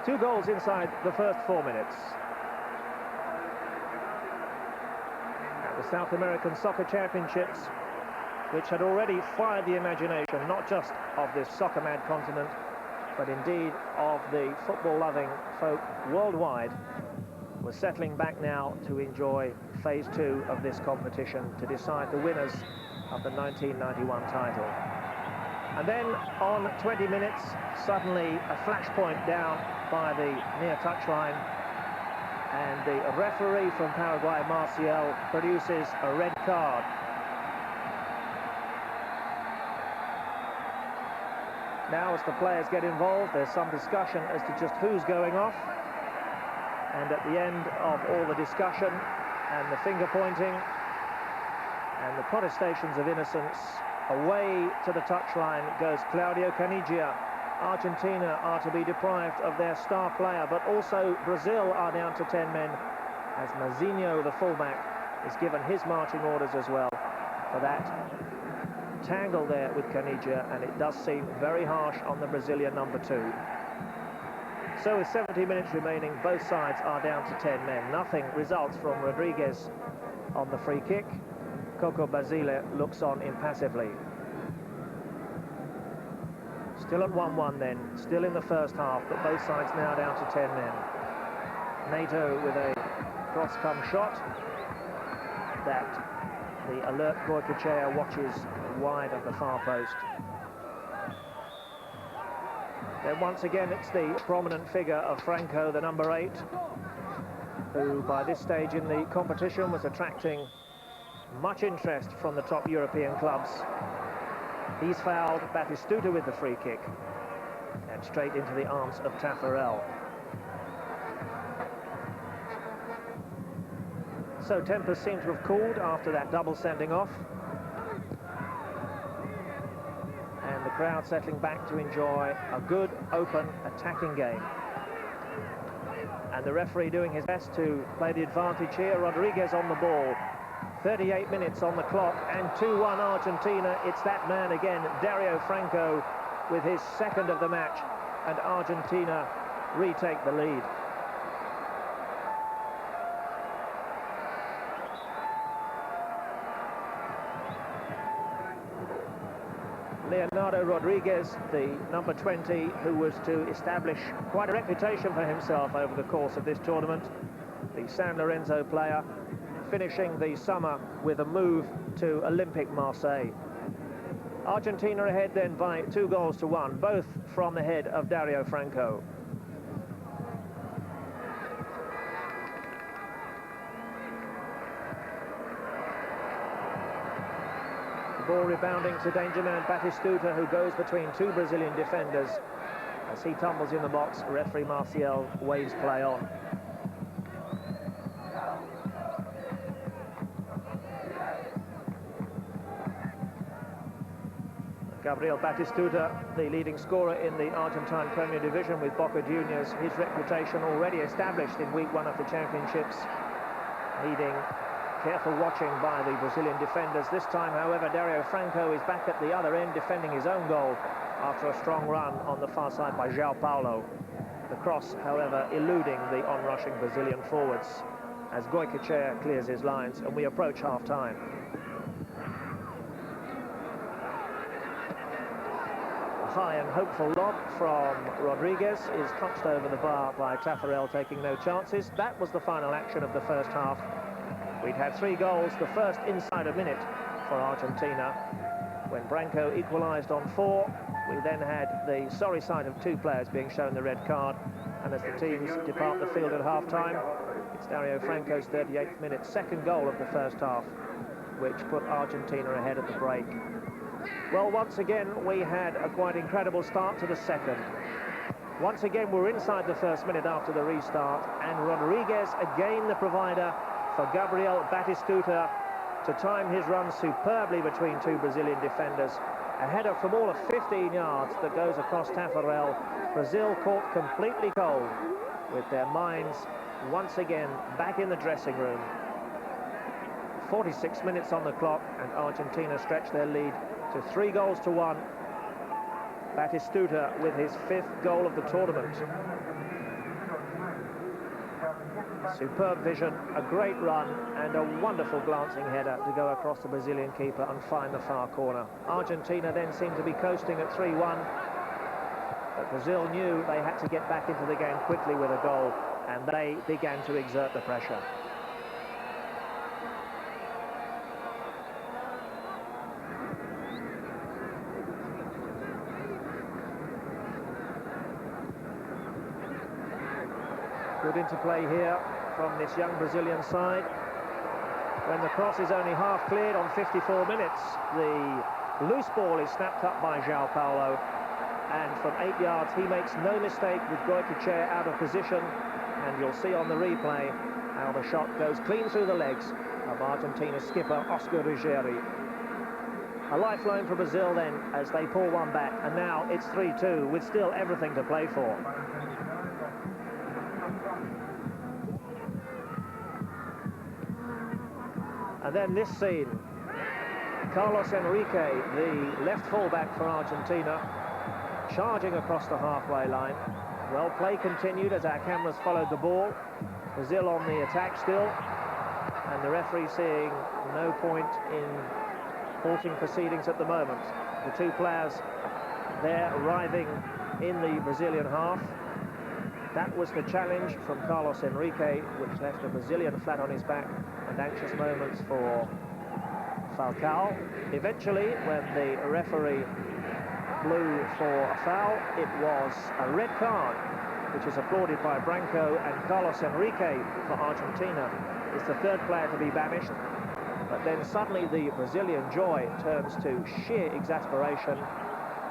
2 goals inside the first 4 minutes. At the South American Soccer Championships, which had already fired the imagination not just of this soccer-mad continent, but indeed of the football-loving folk worldwide, was settling back now to enjoy phase 2 of this competition to decide the winners of the 1991 title. And then on 20 minutes, suddenly a flashpoint down by the near touchline, and the referee from Paraguay, Marcial, produces a red card. Now, as the players get involved, there's some discussion as to just who's going off. And at the end of all the discussion and the finger pointing and the protestations of innocence, away to the touchline goes Claudio Caniggia. Argentina are to be deprived of their star player, but also Brazil are down to 10 men, as Mazinho, the fullback, is given his marching orders as well for that tangle there with Caniggia, and it does seem very harsh on the Brazilian number 2. So with 70 minutes remaining, both sides are down to 10 men. Nothing results from Rodriguez on the free kick. Coco Basile looks on impassively. Still at 1-1 then, still in the first half, but both sides now down to 10 men. Nato with a cross-come shot that the alert Goycochea watches wide of the far post. Then once again it's the prominent figure of Franco, the number 8, who by this stage in the competition was attracting much interest from the top European clubs. He's fouled Batistuta with the free kick, and straight into the arms of Taffarel. So tempers seem to have cooled after that double sending off, and the crowd settling back to enjoy a good, open, attacking game. And the referee doing his best to play the advantage here. Rodriguez on the ball. 38 minutes on the clock, and 2-1 Argentina. It's that man again, Dario Franco, with his second of the match, and Argentina retake the lead. Leonardo Rodriguez, the number 20, who was to establish quite a reputation for himself over the course of this tournament, the San Lorenzo player, finishing the summer with a move to Olympique Marseille. Argentina ahead then by 2-1, both from the head of Dario Franco. The ball rebounding to danger man Batistuta, who goes between 2 Brazilian defenders. As he tumbles in the box, referee Marcial waves play on. Gabriel Batistuta, the leading scorer in the Argentine Premier Division with Boca Juniors, his reputation already established in week 1 of the championships, needing careful watching by the Brazilian defenders. This time, however, Dario Franco is back at the other end, defending his own goal after a strong run on the far side by João Paulo. The cross, however, eluding the on-rushing Brazilian forwards as Goycochea clears his lines, and we approach half-time. High and hopeful lob from Rodriguez is touched over the bar by Taffarel, taking no chances. That was the final action of the first half. We'd had 3 goals, the first inside a minute for Argentina. When Branco equalised on 4, we then had the sorry sight of 2 players being shown the red card. And as the teams depart the field at half-time, it's Dario Franco's 38th minute, second goal of the first half, which put Argentina ahead at the break. Well, once again, we had a quite incredible start to the second. Once again, we're inside the first minute after the restart, and Rodriguez, again the provider for Gabriel Batistuta, to time his run superbly between 2 Brazilian defenders. A header from all of 15 yards that goes across Tafarel. Brazil caught completely cold, with their minds once again back in the dressing room. 46 minutes on the clock, and Argentina stretch their lead to 3 goals to 1. Batistuta with his 5th goal of the tournament. Superb vision, a great run, and a wonderful glancing header to go across the Brazilian keeper and find the far corner. Argentina then seemed to be coasting at 3-1, but Brazil knew they had to get back into the game quickly with a goal, and they began to exert the pressure. Good interplay here from this young Brazilian side. When the cross is only half cleared on 54 minutes, the loose ball is snapped up by João Paulo, and from 8 yards he makes no mistake with Goicoechea out of position, and you'll see on the replay how the shot goes clean through the legs of Argentina's skipper Oscar Ruggeri. A lifeline for Brazil then as they pull one back, and now it's 3-2 with still everything to play for. And then this scene, Carlos Enrique, the left fullback for Argentina, charging across the halfway line. Well, play continued as our cameras followed the ball. Brazil on the attack still, and the referee seeing no point in halting proceedings at the moment. The 2 players there arriving in the Brazilian half. That was the challenge from Carlos Enrique, which left the Brazilian flat on his back, and anxious moments for Falcao. Eventually, when the referee blew for a foul, it was a red card, which is applauded by Branco, and Carlos Enrique for Argentina is the 3rd player to be banished. But then suddenly the Brazilian joy turns to sheer exasperation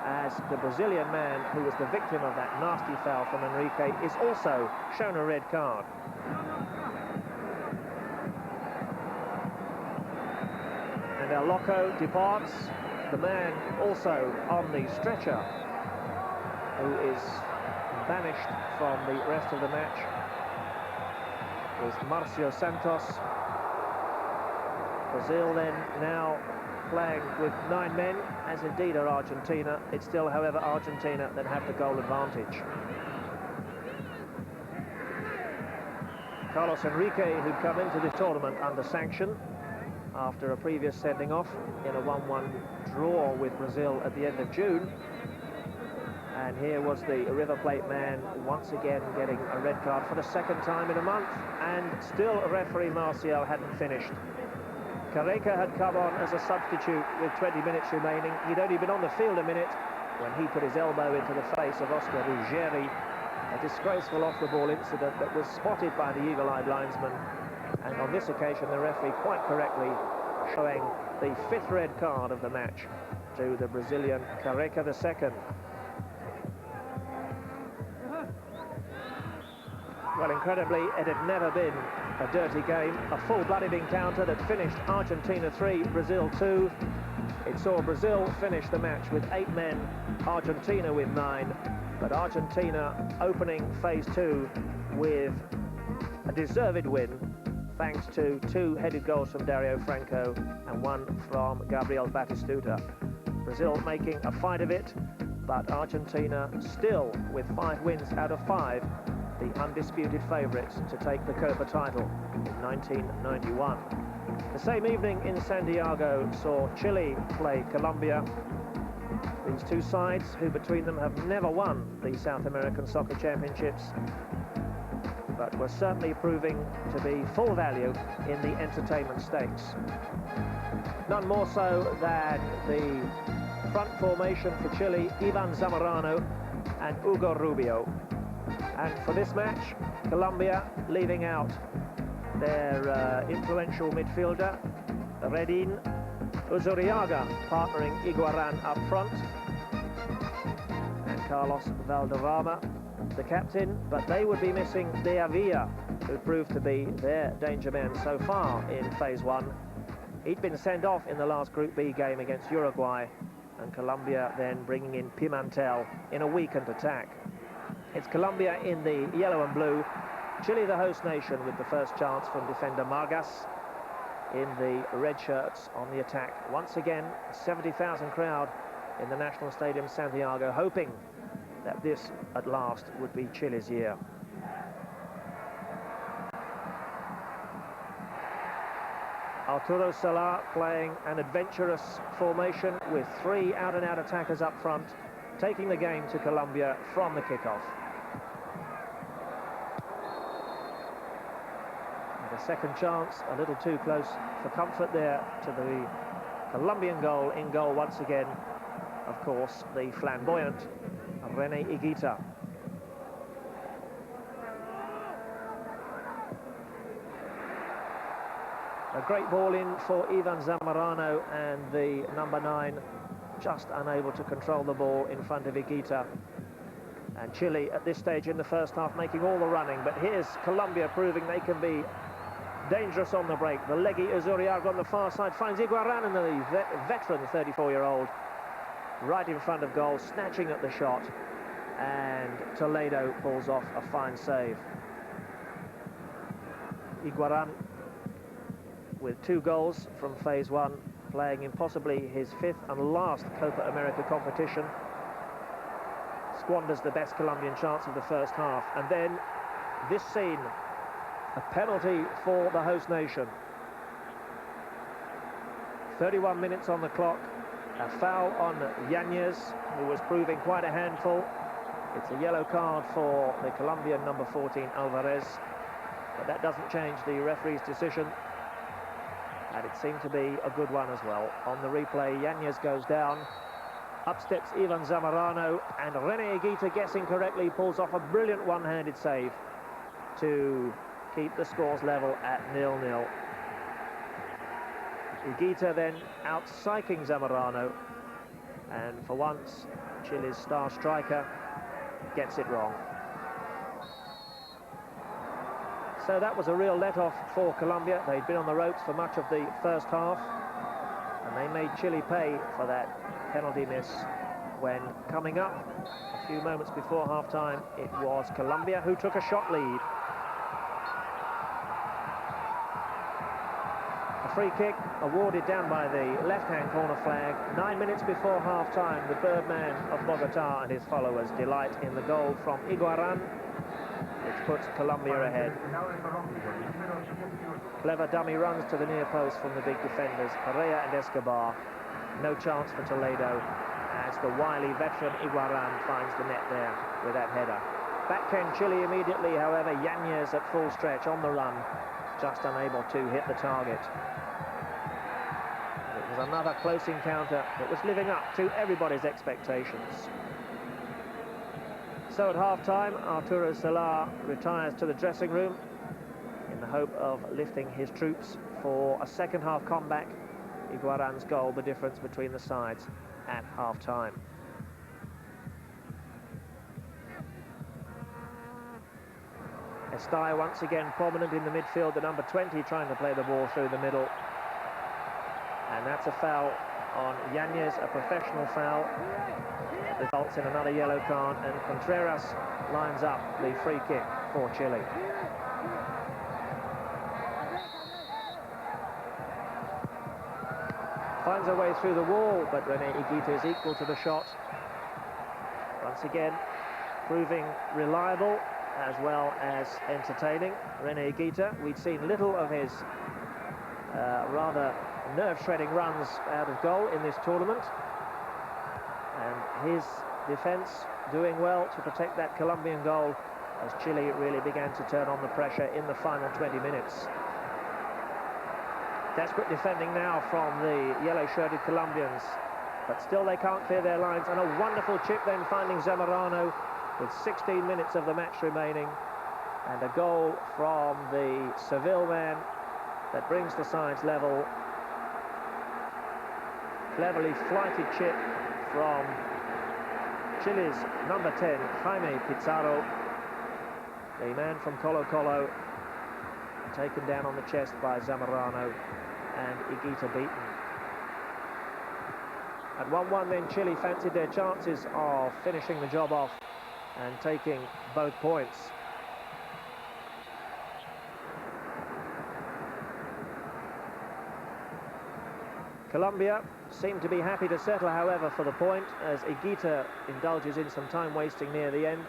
as the Brazilian man who was the victim of that nasty foul from Enrique is also shown a red card. And El Loco departs, the man also on the stretcher who is banished from the rest of the match is Marcio Santos. Brazil then now playing with 9 men, as indeed are Argentina. It's still, however, Argentina that have the goal advantage. Carlos Enrique, who'd come into the tournament under sanction after a previous sending off in a 1-1 draw with Brazil at the end of June. And here was the River Plate man once again getting a red card for the 2nd time in a month, and still referee Marcial hadn't finished. Careca had come on as a substitute with 20 minutes remaining. He'd only been on the field a minute when he put his elbow into the face of Oscar Ruggeri. A disgraceful off-the-ball incident that was spotted by the eagle-eyed linesman. And on this occasion, the referee quite correctly showing the 5th red card of the match to the Brazilian Careca II. Well, incredibly, it had never been a dirty game. A full-blooded encounter that finished Argentina 3, Brazil 2. It saw Brazil finish the match with 8 men, Argentina with 9. But Argentina opening phase 2 with a deserved win, thanks to 2 headed goals from Dario Franco and 1 from Gabriel Batistuta. Brazil making a fight of it, but Argentina still with 5 wins out of 5. The undisputed favourites to take the Copa title in 1991. The same evening in Santiago saw Chile play Colombia. These 2 sides, who between them have never won the South American Soccer Championships, but was certainly proving to be full value in the entertainment stakes. None more so than the front formation for Chile, Ivan Zamorano and Hugo Rubio. And for this match, Colombia leaving out their influential midfielder, Redin, Uzuriaga partnering Iguaran up front, and Carlos Valderrama, the captain, but they would be missing De Avila, who proved to be their danger man so far in phase one. He'd been sent off in the last Group B game against Uruguay, and Colombia then bringing in Pimentel in a weakened attack. It's Colombia in the yellow and blue, Chile the host nation with the first chance from defender Margas in the red shirts on the attack. Once again, a 70,000 crowd in the National Stadium Santiago, hoping that this at last would be Chile's year. Arturo Solar playing an adventurous formation with three out-and-out attackers up front, taking the game to Colombia from the kickoff. And a second chance, a little too close for comfort there to the Colombian goal. In goal once again, of course, the flamboyant René Higuita. A great ball in for Ivan Zamorano, and the number 9 just unable to control the ball in front of Higuita. And Chile at this stage in the first half making all the running, but here's Colombia proving they can be dangerous on the break. The leggy Uzuriaga on the far side finds Iguaran, and the veteran 34-year-old right in front of goal, snatching at the shot, and Toledo pulls off a fine save. Iguaran with 2 goals from phase 1, playing in possibly his 5th and last Copa America competition, squanders the best Colombian chance of the first half. And then this scene, a penalty for the host nation. 31 minutes on the clock, a foul on Yanez, who was proving quite a handful. It's a yellow card for the Colombian number 14, Alvarez, but that doesn't change the referee's decision. And it seemed to be a good one as well. On the replay, Yanez goes down. Up steps Ivan Zamorano, and René Higuita, guessing correctly, pulls off a brilliant one-handed save to keep the scores level at 0-0. Higuita then out-psyching Zamorano, and for once, Chile's star striker gets it wrong. So that was a real let-off for Colombia. They'd been on the ropes for much of the first half, and they made Chile pay for that penalty miss when, coming up a few moments before half-time, it was Colombia who took a shot lead. A free kick awarded down by the left-hand corner flag. 9 minutes before half-time, the Birdman of Bogota and his followers delight in the goal from Iguaran, which puts Colombia ahead. Clever dummy runs to the near post from the big defenders, Correa and Escobar. No chance for Toledo, as the wily veteran Iguaran finds the net there with that header. Back came Chile immediately, however. Yanez at full stretch on the run, just unable to hit the target. It was another close encounter that was living up to everybody's expectations. So at half-time, Arturo Solar retires to the dressing room in the hope of lifting his troops for a second-half comeback. Iguaran's goal, the difference between the sides at half-time. Estay once again prominent in the midfield, the number 20 trying to play the ball through the middle. And that's a foul on Yanez, a professional foul. Results in another yellow card, and Contreras lines up the free kick for Chile. Finds a way through the wall, but René Higuita is equal to the shot. Once again, proving reliable as well as entertaining. René Higuita, we'd seen little of his rather nerve-shredding runs out of goal in this tournament. And his defence doing well to protect that Colombian goal as Chile really began to turn on the pressure in the final 20 minutes. Desperate defending now from the yellow-shirted Colombians, but still they can't clear their lines, and a wonderful chip then finding Zamorano with 16 minutes of the match remaining, and a goal from the Seville man that brings the sides level. Cleverly flighted chip from Chile's number 10, Jaime Pizarro, the man from Colo-Colo, taken down on the chest by Zamorano, and Higuita beaten. At 1-1 then, Chile fancied their chances of finishing the job off and taking both points. Colombia seemed to be happy to settle, however, for the point, as Higuita indulges in some time wasting near the end.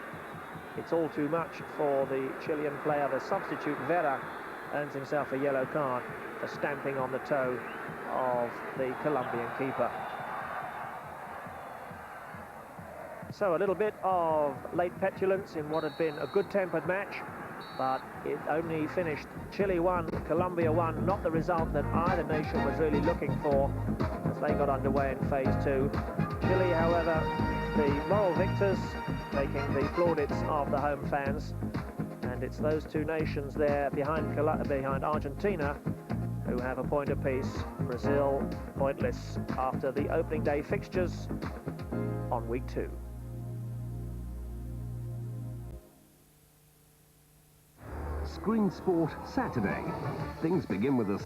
It's all too much for the Chilean player. The substitute, Vera, earns himself a yellow card for stamping on the toe of the Colombian keeper. So a little bit of late petulance in what had been a good-tempered match, but it only finished Chile 1, Colombia 1, not the result that either nation was really looking for as they got underway in phase 2. Chile, however, the moral victors, taking the plaudits of the home fans, and it's those two nations there behind Argentina who have a point apiece. Brazil pointless after the opening day fixtures on week 2. Screen Sport Saturday. Things begin with us.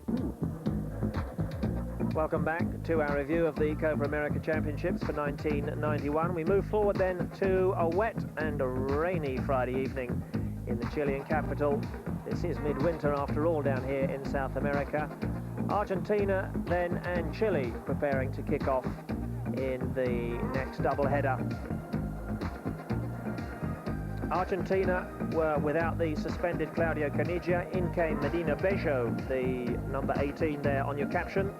Welcome back to our review of the Copa America Championships for 1991. We move forward then to a wet and a rainy Friday evening in the Chilean capital. This is midwinter after all down here in South America. Argentina then and Chile preparing to kick off in the next doubleheader. Argentina were without the suspended Claudio Caniggia. In came Medina Bejo, the number 18 there on your caption,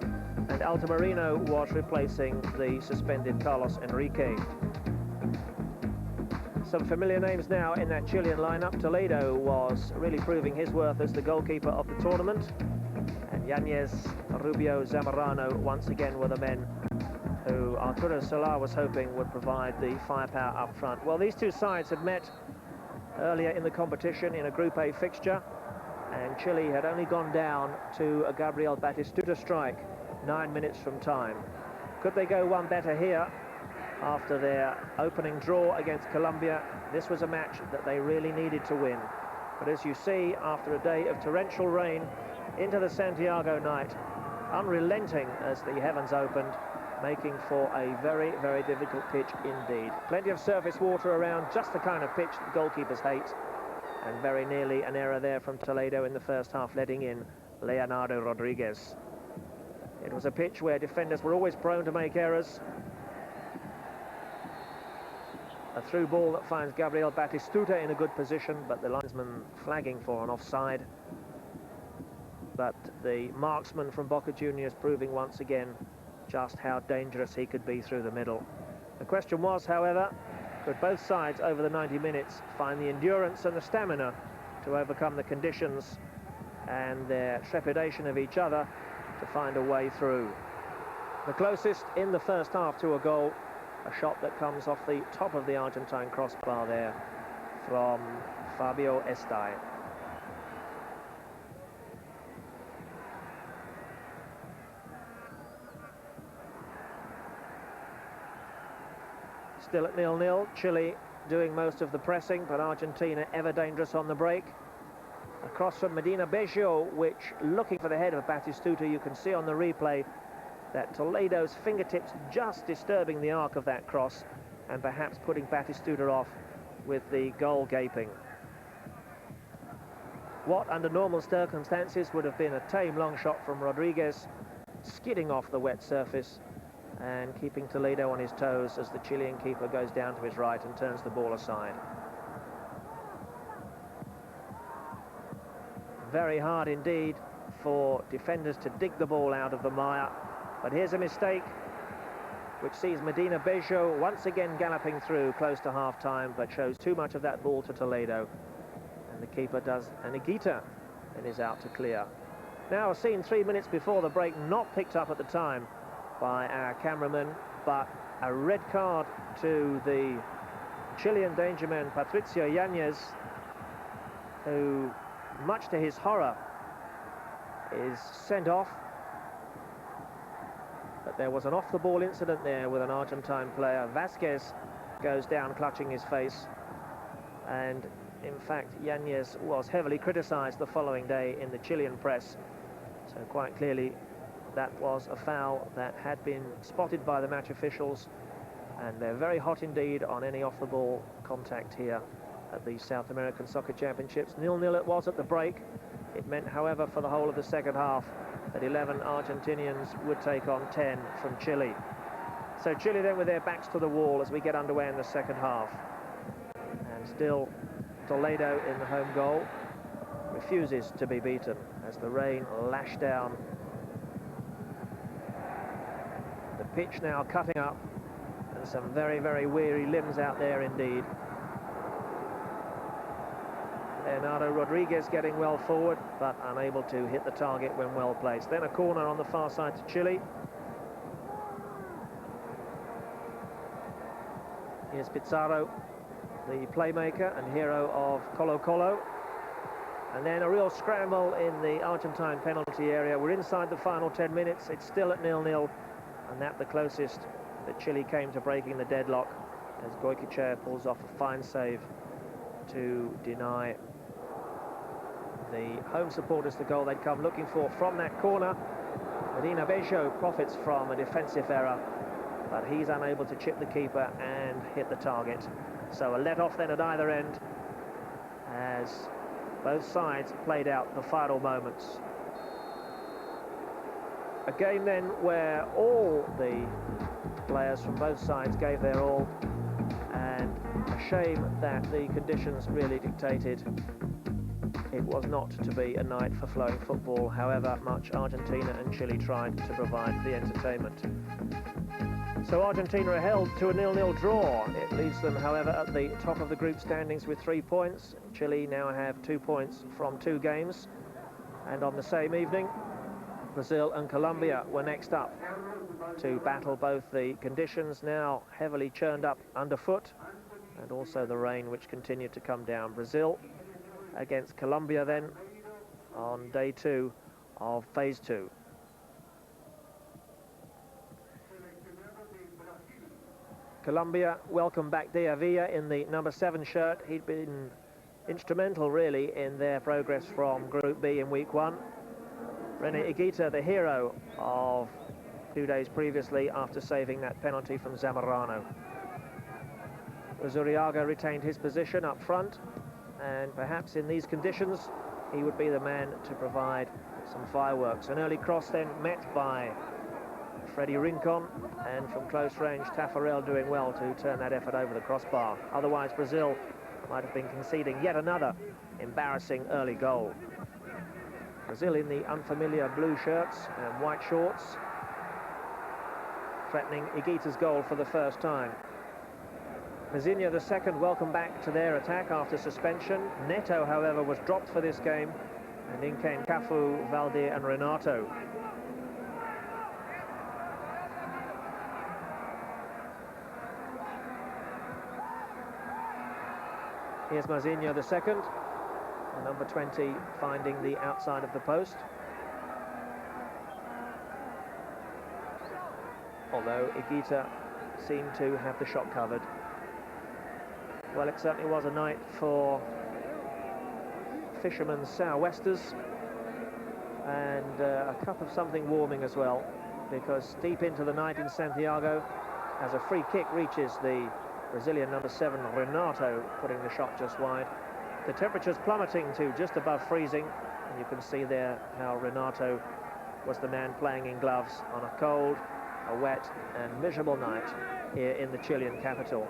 and Altamirano was replacing the suspended Carlos Enrique. Some familiar names now in that Chilean lineup. Toledo was really proving his worth as the goalkeeper of the tournament, and Yanez, Rubio, Zamorano once again were the men who Arturo Solar was hoping would provide the firepower up front. Well, these two sides had met earlier in the competition in a Group A fixture, and Chile had only gone down to a Gabriel Batistuta strike 9 minutes from time. Could they go one better here after their opening draw against Colombia? This was a match that they really needed to win. But as you see, after a day of torrential rain into the Santiago night, unrelenting as the heavens opened, making for a very, very difficult pitch indeed. Plenty of surface water around, just the kind of pitch that goalkeepers hate, and very nearly an error there from Toledo in the first half, letting in Leonardo Rodriguez. It was a pitch where defenders were always prone to make errors. A through ball that finds Gabriel Batistuta in a good position, but the linesman flagging for an offside. But the marksman from Boca Juniors proving once again just how dangerous he could be through the middle. The question was, however, could both sides over the 90 minutes find the endurance and the stamina to overcome the conditions and their trepidation of each other to find a way through. The closest in the first half to a goal, a shot that comes off the top of the Argentine crossbar there from Fabio Estay. Still at 0-0, Chile doing most of the pressing, but Argentina ever dangerous on the break. Across from Medina Bejo, which, looking for the head of Batistuta, you can see on the replay that Toledo's fingertips just disturbing the arc of that cross and perhaps putting Batistuta off with the goal gaping. What, under normal circumstances, would have been a tame long shot from Rodriguez, skidding off the wet surface and keeping Toledo on his toes as the Chilean keeper goes down to his right and turns the ball aside. Very hard indeed for defenders to dig the ball out of the mire, but here's a mistake which sees Medina Bejo once again galloping through close to half-time, but shows too much of that ball to Toledo. the keeper does an Higuita and is out to clear. Now a scene 3 minutes before the break, not picked up at the time by our cameraman, but a red card to the Chilean danger man Patricio Yanez, who, much to his horror, is sent off. But there was an off-the-ball incident there with an Argentine player. Vasquez goes down clutching his face, and in fact Yanez was heavily criticized the following day in the Chilean press. So quite clearly that was a foul that had been spotted by the match officials, and they're very hot indeed on any off-the-ball contact here at the South American Soccer Championships. 0-0 it was at the break. It meant, however, for the whole of the second half that 11 Argentinians would take on 10 from Chile. So Chile then with their backs to the wall as we get underway in the second half. And still Toledo in the home goal refuses to be beaten as the rain lashed down. The pitch now cutting up, and some very, very weary limbs out there indeed. Leonardo Rodriguez getting well forward, but unable to hit the target when well placed. Then a corner on the far side to Chile. Here's Pizarro, the playmaker and hero of Colo-Colo. And then a real scramble in the Argentine penalty area. We're inside the final 10 minutes. It's still at 0-0, and that the closest that Chile came to breaking the deadlock as Goicoechea pulls off a fine save to deny the home supporters the goal they'd come looking for from that corner. Medina Bejo profits from a defensive error, but he's unable to chip the keeper and hit the target. So a let-off then at either end as both sides played out the final moments. A game then where all the players from both sides gave their all, and a shame that the conditions really dictated it was not to be a night for flowing football, however much Argentina and Chile tried to provide the entertainment. So Argentina are held to a 0-0 draw. It leaves them, however, at the top of the group standings with 3 points. Chile now have 2 points from 2 games. And on the same evening, Brazil and Colombia were next up to battle both the conditions now heavily churned up underfoot and also the rain which continued to come down. Brazil against Colombia then on day 2 of phase 2. Colombia welcome back De Villa in the number 7 shirt. He'd been instrumental really in their progress from Group B in week 1. René Higuita, the hero of 2 days previously after saving that penalty from Zamorano. Uzuriaga retained his position up front, and perhaps in these conditions he would be the man to provide some fireworks. An early cross then met by Freddy Rincon, and from close range Taffarel doing well to turn that effort over the crossbar. Otherwise Brazil might have been conceding yet another embarrassing early goal. Brazil in the unfamiliar blue shirts and white shorts, threatening Higuita's goal for the first time. Mazinha the second welcome back to their attack after suspension. Neto, however, was dropped for this game, and in came Cafu, Valdir and Renato. Here's Mazinha the second, number 20 finding the outside of the post. Although Higuita seemed to have the shot covered. Well, it certainly was a night for fishermen's sou'westers and a cup of something warming as well, because deep into the night in Santiago, as a free kick reaches the Brazilian number 7, Renato, putting the shot just wide. The temperature's plummeting to just above freezing, and you can see there how Renato was the man playing in gloves on a cold, a wet and miserable night here in the Chilean capital.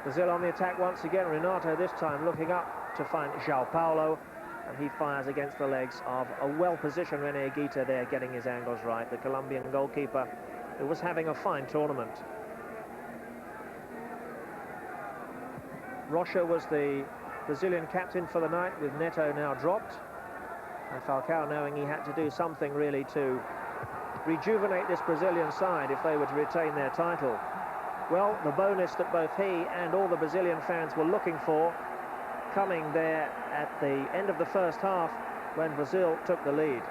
Brazil on the attack once again. Renato this time looking up to find João Paulo, and he fires against the legs of a well-positioned René Higuita there, getting his angles right. The Colombian goalkeeper who was having a fine tournament. Rocha was the Brazilian captain for the night, with Neto now dropped. And Falcao knowing he had to do something really to rejuvenate this Brazilian side if they were to retain their title. Well, the bonus that both he and all the Brazilian fans were looking for coming there at the end of the first half when Brazil took the lead.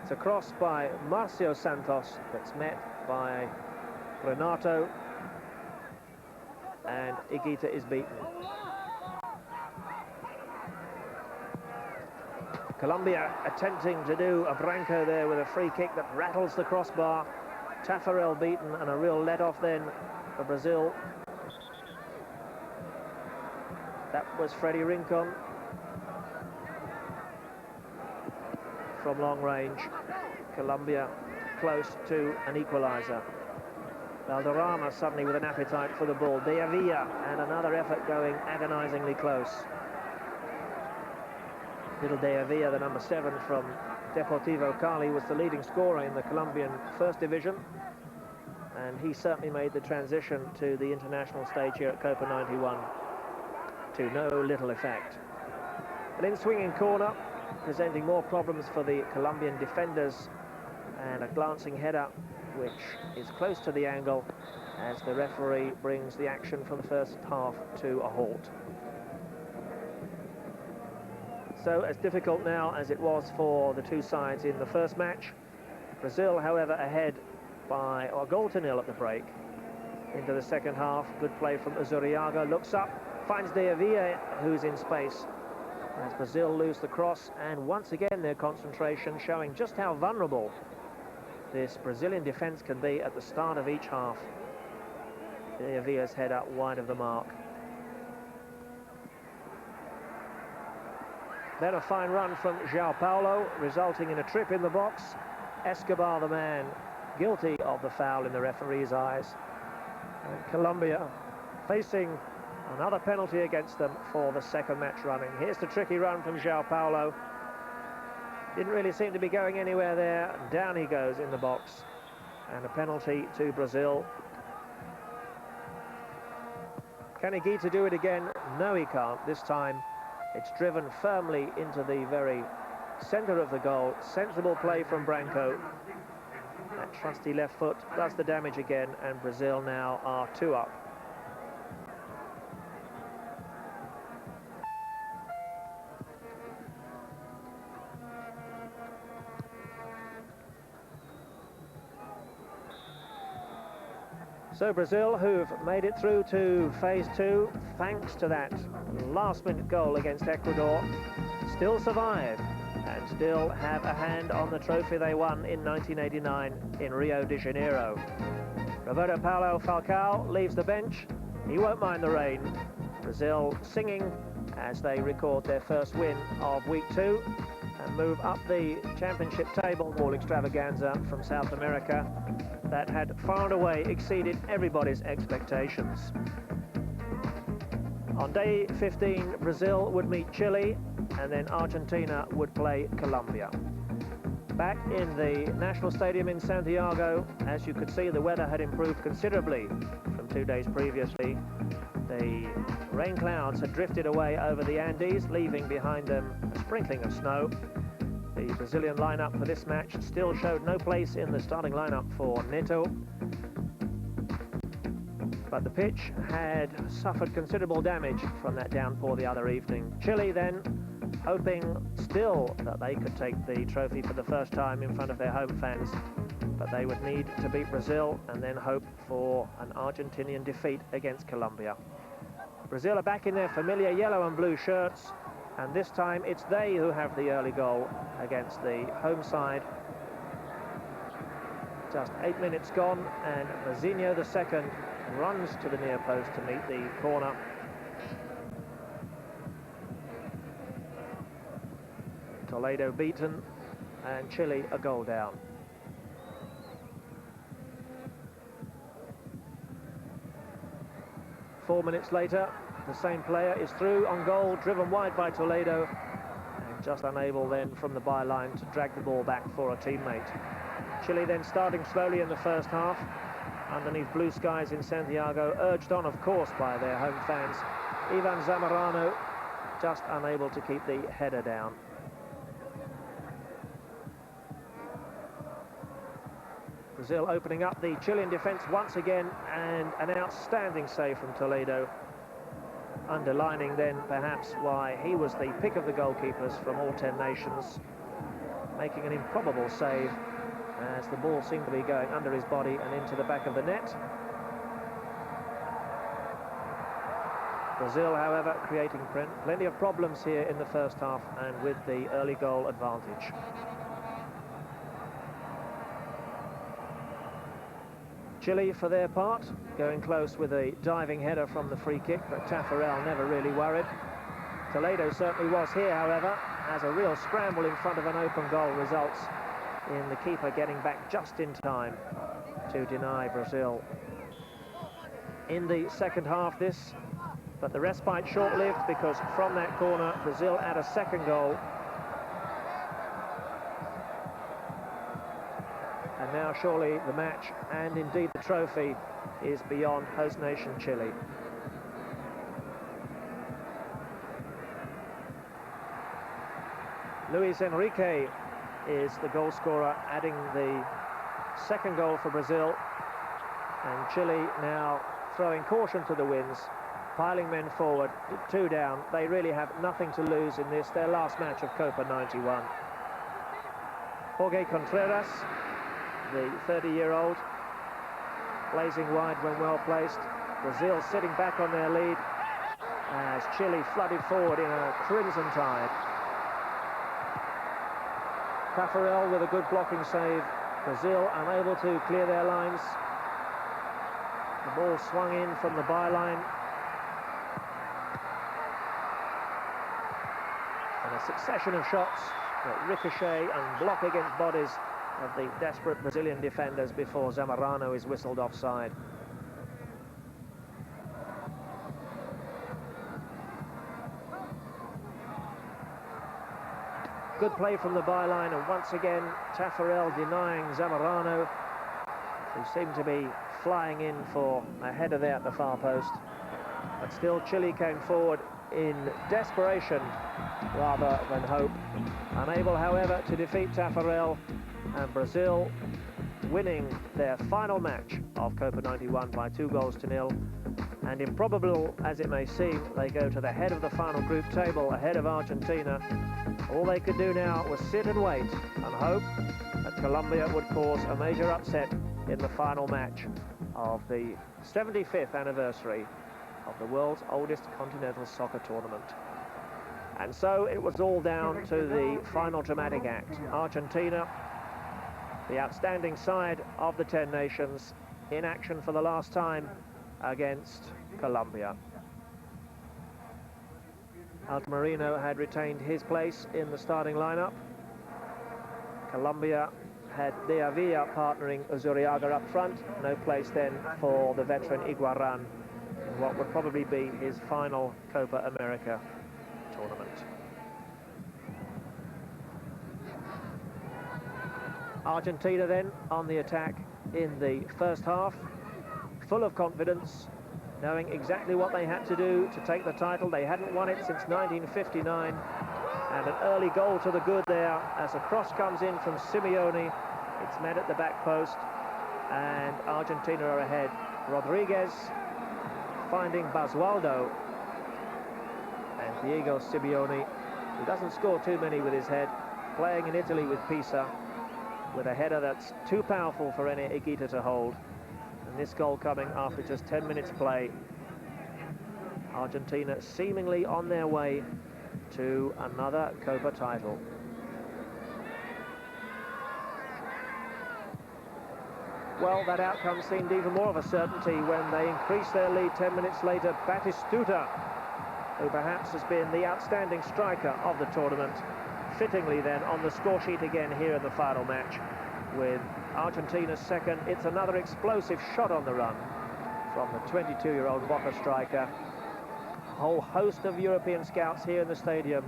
It's a cross by Marcio Santos that's met by Renato, and Higuita is beaten. Colombia attempting to do a Branco there with a free kick that rattles the crossbar. Taffarel beaten, and a real let-off then for Brazil. That was Freddy Rincon from long range. Colombia close to an equaliser. Valderrama suddenly with an appetite for the ball. De Avila, and another effort going agonisingly close. Little De Avila, the number 7 from Deportivo Cali, was the leading scorer in the Colombian First Division, and he certainly made the transition to the international stage here at Copa 91 to no little effect. An in-swinging corner, presenting more problems for the Colombian defenders, and a glancing header which is close to the angle as the referee brings the action from the first half to a halt. So as difficult now as it was for the two sides in the first match. Brazil, however, ahead by a goal to nil at the break. Into the second half, good play from Uzuriaga, looks up, finds De Avila, who's in space, as Brazil lose the cross, and once again their concentration showing just how vulnerable this Brazilian defence can be at the start of each half. De Avila's head up wide of the mark. Then a fine run from João Paulo, resulting in a trip in the box. Escobar, the man guilty of the foul in the referee's eyes. And Colombia facing another penalty against them for the second match running. Here's the tricky run from João Paulo. Didn't really seem to be going anywhere there. Down he goes in the box. And a penalty to Brazil. Can Higuita do it again? No, he can't. This time it's driven firmly into the very centre of the goal. Sensible play from Branco. That trusty left foot does the damage again, and Brazil now are 2 up. So Brazil, who've made it through to phase 2, thanks to that last-minute goal against Ecuador, still survive and still have a hand on the trophy they won in 1989 in Rio de Janeiro. Roberto Paulo Falcao leaves the bench. He won't mind the rain. Brazil singing as they record their first win of week 2 and move up the championship table. All extravaganza from South America that had far and away exceeded everybody's expectations. On day 15, Brazil would meet Chile, and then Argentina would play Colombia. Back in the National Stadium in Santiago, as you could see, the weather had improved considerably from 2 days previously. The rain clouds had drifted away over the Andes, leaving behind them a sprinkling of snow. The Brazilian lineup for this match still showed no place in the starting lineup for Neto. But the pitch had suffered considerable damage from that downpour the other evening. Chile then hoping still that they could take the trophy for the first time in front of their home fans. But they would need to beat Brazil and then hope for an Argentinian defeat against Colombia. Brazil are back in their familiar yellow and blue shirts, and this time it's they who have the early goal against the home side. Just 8 minutes gone, and Mazinho the second runs to the near post to meet the corner. Toledo beaten, and Chile a goal down. Four minutes later, the same player is through on goal, driven wide by Toledo, and just unable then from the byline to drag the ball back for a teammate. Chile then starting slowly in the first half underneath blue skies in Santiago, urged on, of course, by their home fans. Ivan Zamorano just unable to keep the header down. Brazil opening up the Chilean defence once again, and an outstanding save from Toledo, underlining then perhaps why he was the pick of the goalkeepers from all 10 nations, making an improbable save as the ball seemed to be going under his body and into the back of the net. Brazil, however, creating plenty of problems here in the first half and with the early goal advantage. Chile, for their part, going close with a diving header from the free kick, but Taffarel never really worried. Toledo certainly was here, however, as a real scramble in front of an open goal results in the keeper getting back just in time to deny Brazil. In the second half this, but the respite short-lived, because from that corner Brazil add a second goal. And now surely the match, and indeed the trophy, is beyond host nation Chile. Luis Enrique is the goal scorer, adding the second goal for Brazil. And Chile now throwing caution to the winds, piling men forward, 2 down. They really have nothing to lose in this, their last match of Copa 91. Jorge Contreras, the 30-year-old, blazing wide when well placed. Brazil sitting back on their lead as Chile flooded forward in a crimson tide. Taffarel with a good blocking save. Brazil unable to clear their lines. The ball swung in from the byline. And a succession of shots that ricochet and block against bodies of the desperate Brazilian defenders before Zamorano is whistled offside. Good play from the byline, and once again Taffarel denying Zamorano, who seemed to be flying in for a header there at the far post. But still Chile came forward in desperation rather than hope. Unable, however, to defeat Taffarel, and Brazil winning their final match of Copa 91 by 2-0. And improbable as it may seem, they go to the head of the final group table, ahead of Argentina. All they could do now was sit and wait and hope that Colombia would cause a major upset in the final match of the 75th anniversary of the world's oldest continental soccer tournament. And so it was all down to the final dramatic act. Argentina, the outstanding side of the 10 nations, in action for the last time against Colombia. Altamirano had retained his place in the starting lineup. Colombia had De Avila partnering Uzuriaga up front. No place then for the veteran Iguaran in what would probably be his final Copa America tournament. Argentina then on the attack in the first half, full of confidence, knowing exactly what they had to do to take the title. They hadn't won it since 1959, and an early goal to the good there as a cross comes in from Simeone. It's met at the back post, and Argentina are ahead. Rodriguez finding Basualdo, and Diego Simeone, who doesn't score too many with his head, playing in Italy with Pisa, with a header that's too powerful for any Higuita to hold. And this goal coming after just 10 minutes play. Argentina seemingly on their way to another Copa title. Well, that outcome seemed even more of a certainty when they increased their lead 10 minutes later. Batistuta, who perhaps has been the outstanding striker of the tournament, fittingly then on the score sheet again here in the final match with Argentina's second. It's another explosive shot on the run from the 22-year-old Boca striker. A whole host of European scouts here in the stadium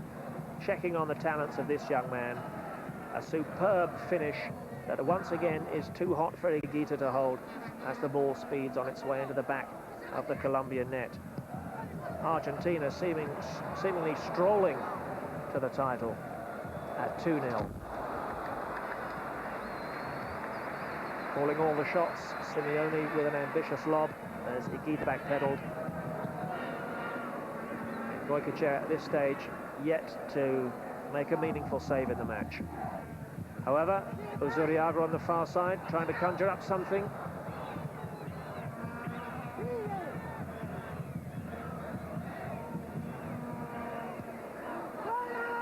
checking on the talents of this young man. A superb finish that once again is too hot for Higuita to hold as the ball speeds on its way into the back of the Colombian net. Argentina seemingly strolling to the title at 2-0. Calling all the shots, Simeone with an ambitious lob as Higuita backpedaled. Goycochea at this stage yet to make a meaningful save in the match. However, Uzuriaga on the far side trying to conjure up something.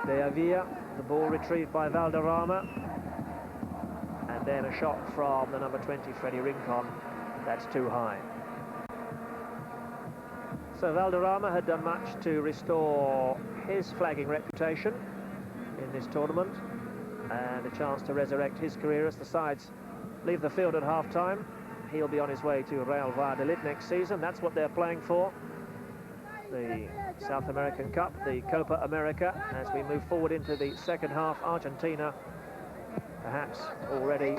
De Avila, the ball retrieved by Valderrama. And then a shot from the number 20, Freddy Rincon. That's too high. So Valderrama had done much to restore his flagging reputation in this tournament, and a chance to resurrect his career as the sides leave the field at half-time. He'll be on his way to Real Valladolid next season. That's what they're playing for. The South American Cup, the Copa America, as we move forward into the second half. Argentina perhaps already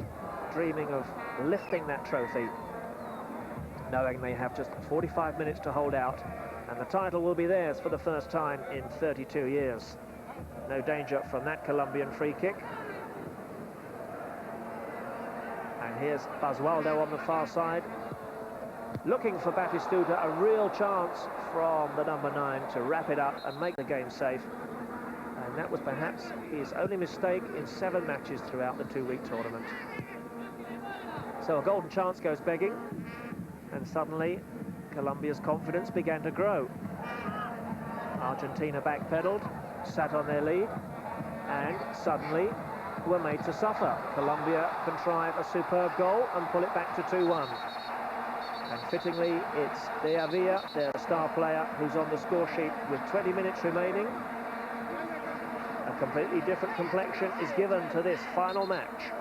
dreaming of lifting that trophy, knowing they have just 45 minutes to hold out, and the title will be theirs for the first time in 32 years. No danger from that Colombian free kick. And here's Basualdo on the far side, looking for Batistuta, a real chance from the number 9 to wrap it up and make the game safe. And that was perhaps his only mistake in 7 matches throughout the 2-week tournament. So a golden chance goes begging, and suddenly Colombia's confidence began to grow. Argentina backpedaled, sat on their lead, and suddenly were made to suffer. Colombia contrive a superb goal and pull it back to 2-1. And fittingly, it's De Avila, their star player, who's on the score sheet with 20 minutes remaining. A completely different complexion is given to this final match.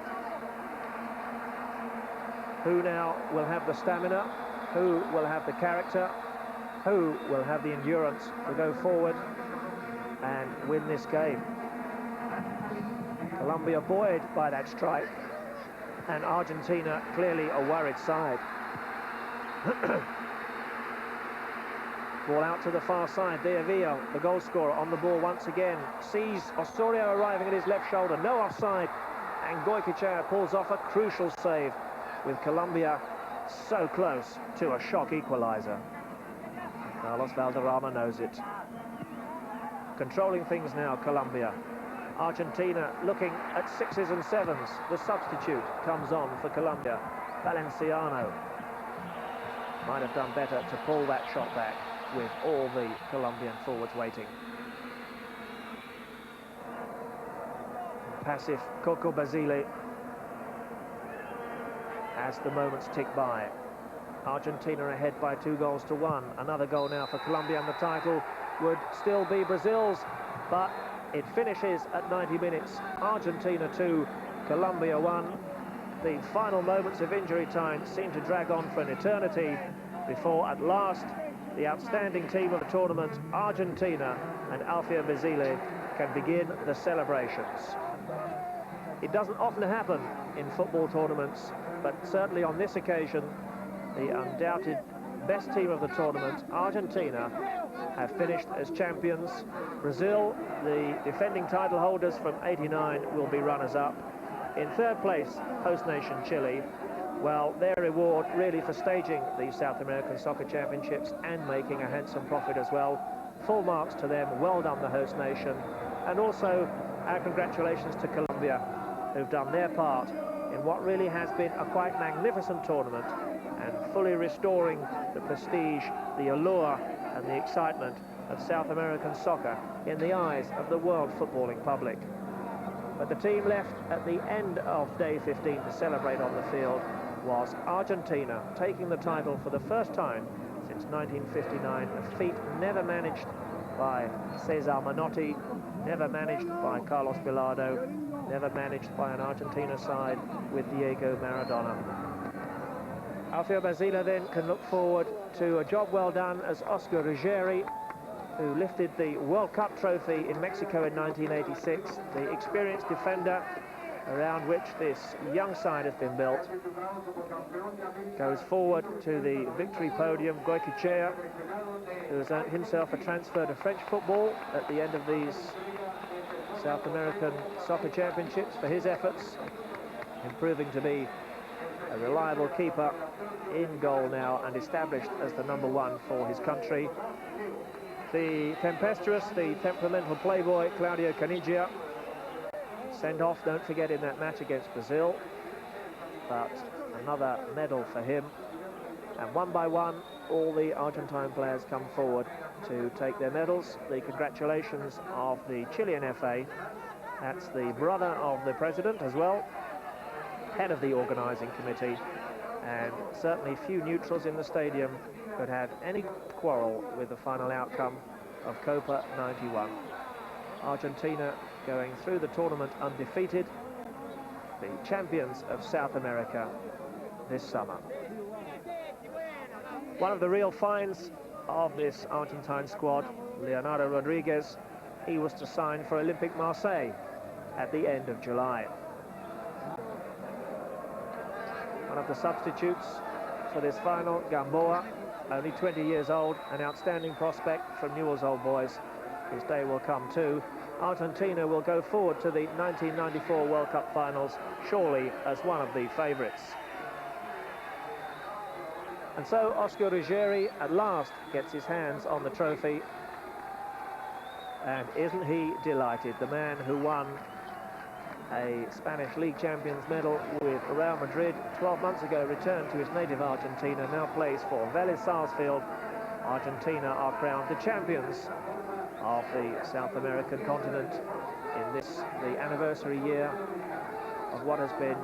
Who now will have the stamina? Who will have the character? Who will have the endurance to go forward and win this game? Colombia buoyed by that strike, and Argentina clearly a worried side. Ball out to the far side. De Avila, the goal scorer, on the ball once again. Sees Osorio arriving at his left shoulder. No offside. And Goycochea pulls off a crucial save, with Colombia so close to a shock equaliser. Carlos Valderrama knows it. Controlling things now, Colombia. Argentina looking at 6s and 7s. The substitute comes on for Colombia, Valenciano. Might have done better to pull that shot back with all the Colombian forwards waiting. Passive Coco Basile as the moments tick by. Argentina ahead by 2-1. Another goal now for Colombia, and the title would still be Brazil's, but it finishes at 90 minutes. Argentina 2, Colombia 1. The final moments of injury time seem to drag on for an eternity before at last the outstanding team of the tournament, Argentina and Alfio Basile, can begin the celebrations. It doesn't often happen in football tournaments, but certainly on this occasion, the undoubted best team of the tournament, Argentina, have finished as champions. Brazil, the defending title holders from '89, will be runners-up. In third place, host nation Chile. Well, their reward really for staging the South American Soccer Championships and making a handsome profit as well. Full marks to them, well done the host nation. And also our congratulations to Colombia, who've done their part in what really has been a quite magnificent tournament, and fully restoring the prestige, the allure and the excitement of South American soccer in the eyes of the world footballing public. But the team left at the end of day 15 to celebrate on the field was Argentina, taking the title for the first time since 1959, a feat never managed by Cesar Menotti, never managed by Carlos Bilardo, never managed by an Argentina side with Diego Maradona. Alfio Basile then can look forward to a job well done as Oscar Ruggeri, who lifted the World Cup trophy in Mexico in 1986, the experienced defender around which this young side has been built, goes forward to the victory podium. Goicoechea, who has earned himself a transfer to French football at the end of these South American Soccer Championships for his efforts, improving to be a reliable keeper in goal now and established as the #1 for his country. The tempestuous, the temperamental playboy Claudio Canigia, sent off, don't forget, in that match against Brazil, but another medal for him. And one by one, all the Argentine players come forward to take their medals. The congratulations of the Chilean FA, that's the brother of the president as well, head of the organising committee, and certainly few neutrals in the stadium could have any quarrel with the final outcome of Copa 91. Argentina going through the tournament undefeated, the champions of South America this summer. One of the real finds of this Argentine squad, Leonardo Rodriguez, he was to sign for Olympique Marseille at the end of July. One of the substitutes for this final, Gamboa, only 20 years old, an outstanding prospect from Newell's Old Boys. His day will come too. Argentina will go forward to the 1994 World Cup finals, surely as one of the favourites. And so Oscar Ruggeri at last gets his hands on the trophy. And isn't he delighted? The man who won a Spanish League Champions medal with Real Madrid 12 months ago returned to his native Argentina, now plays for Vélez Sarsfield. Argentina are crowned the champions of the South American continent in this, the anniversary year of what has been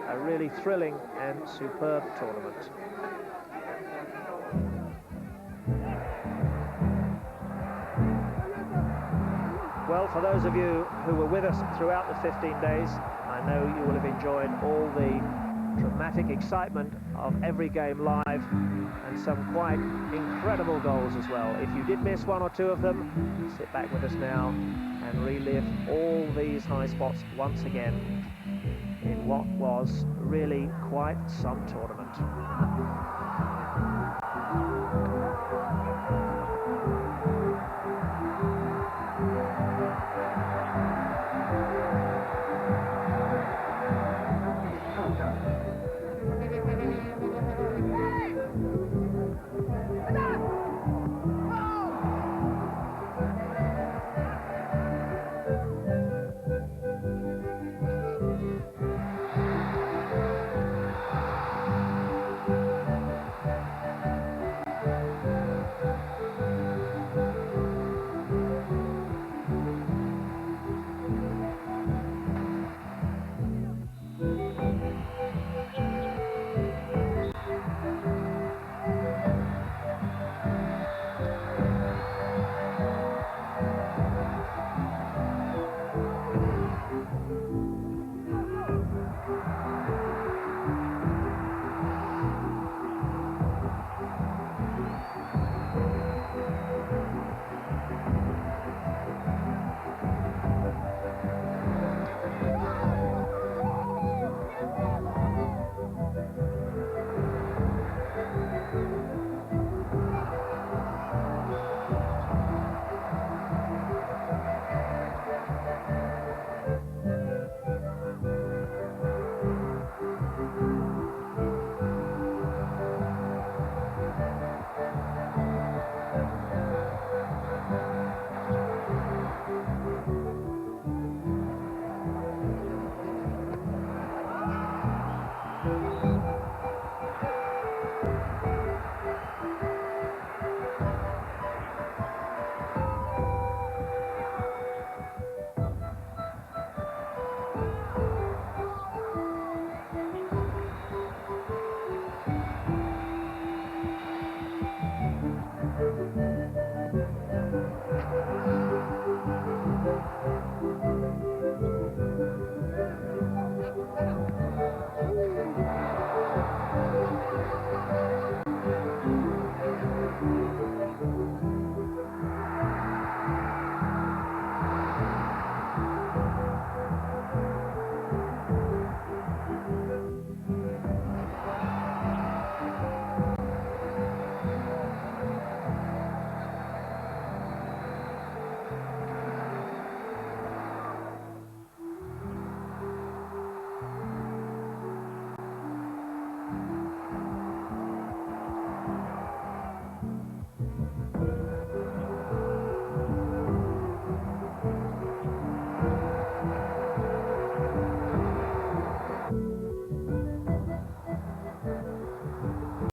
a really thrilling and superb tournament. Well, for those of you who were with us throughout the 15 days, I know you will have enjoyed all the dramatic excitement of every game live and some quite incredible goals as well. If you did miss one or two of them, sit back with us now and relive all these high spots once again in what was really quite some tournament.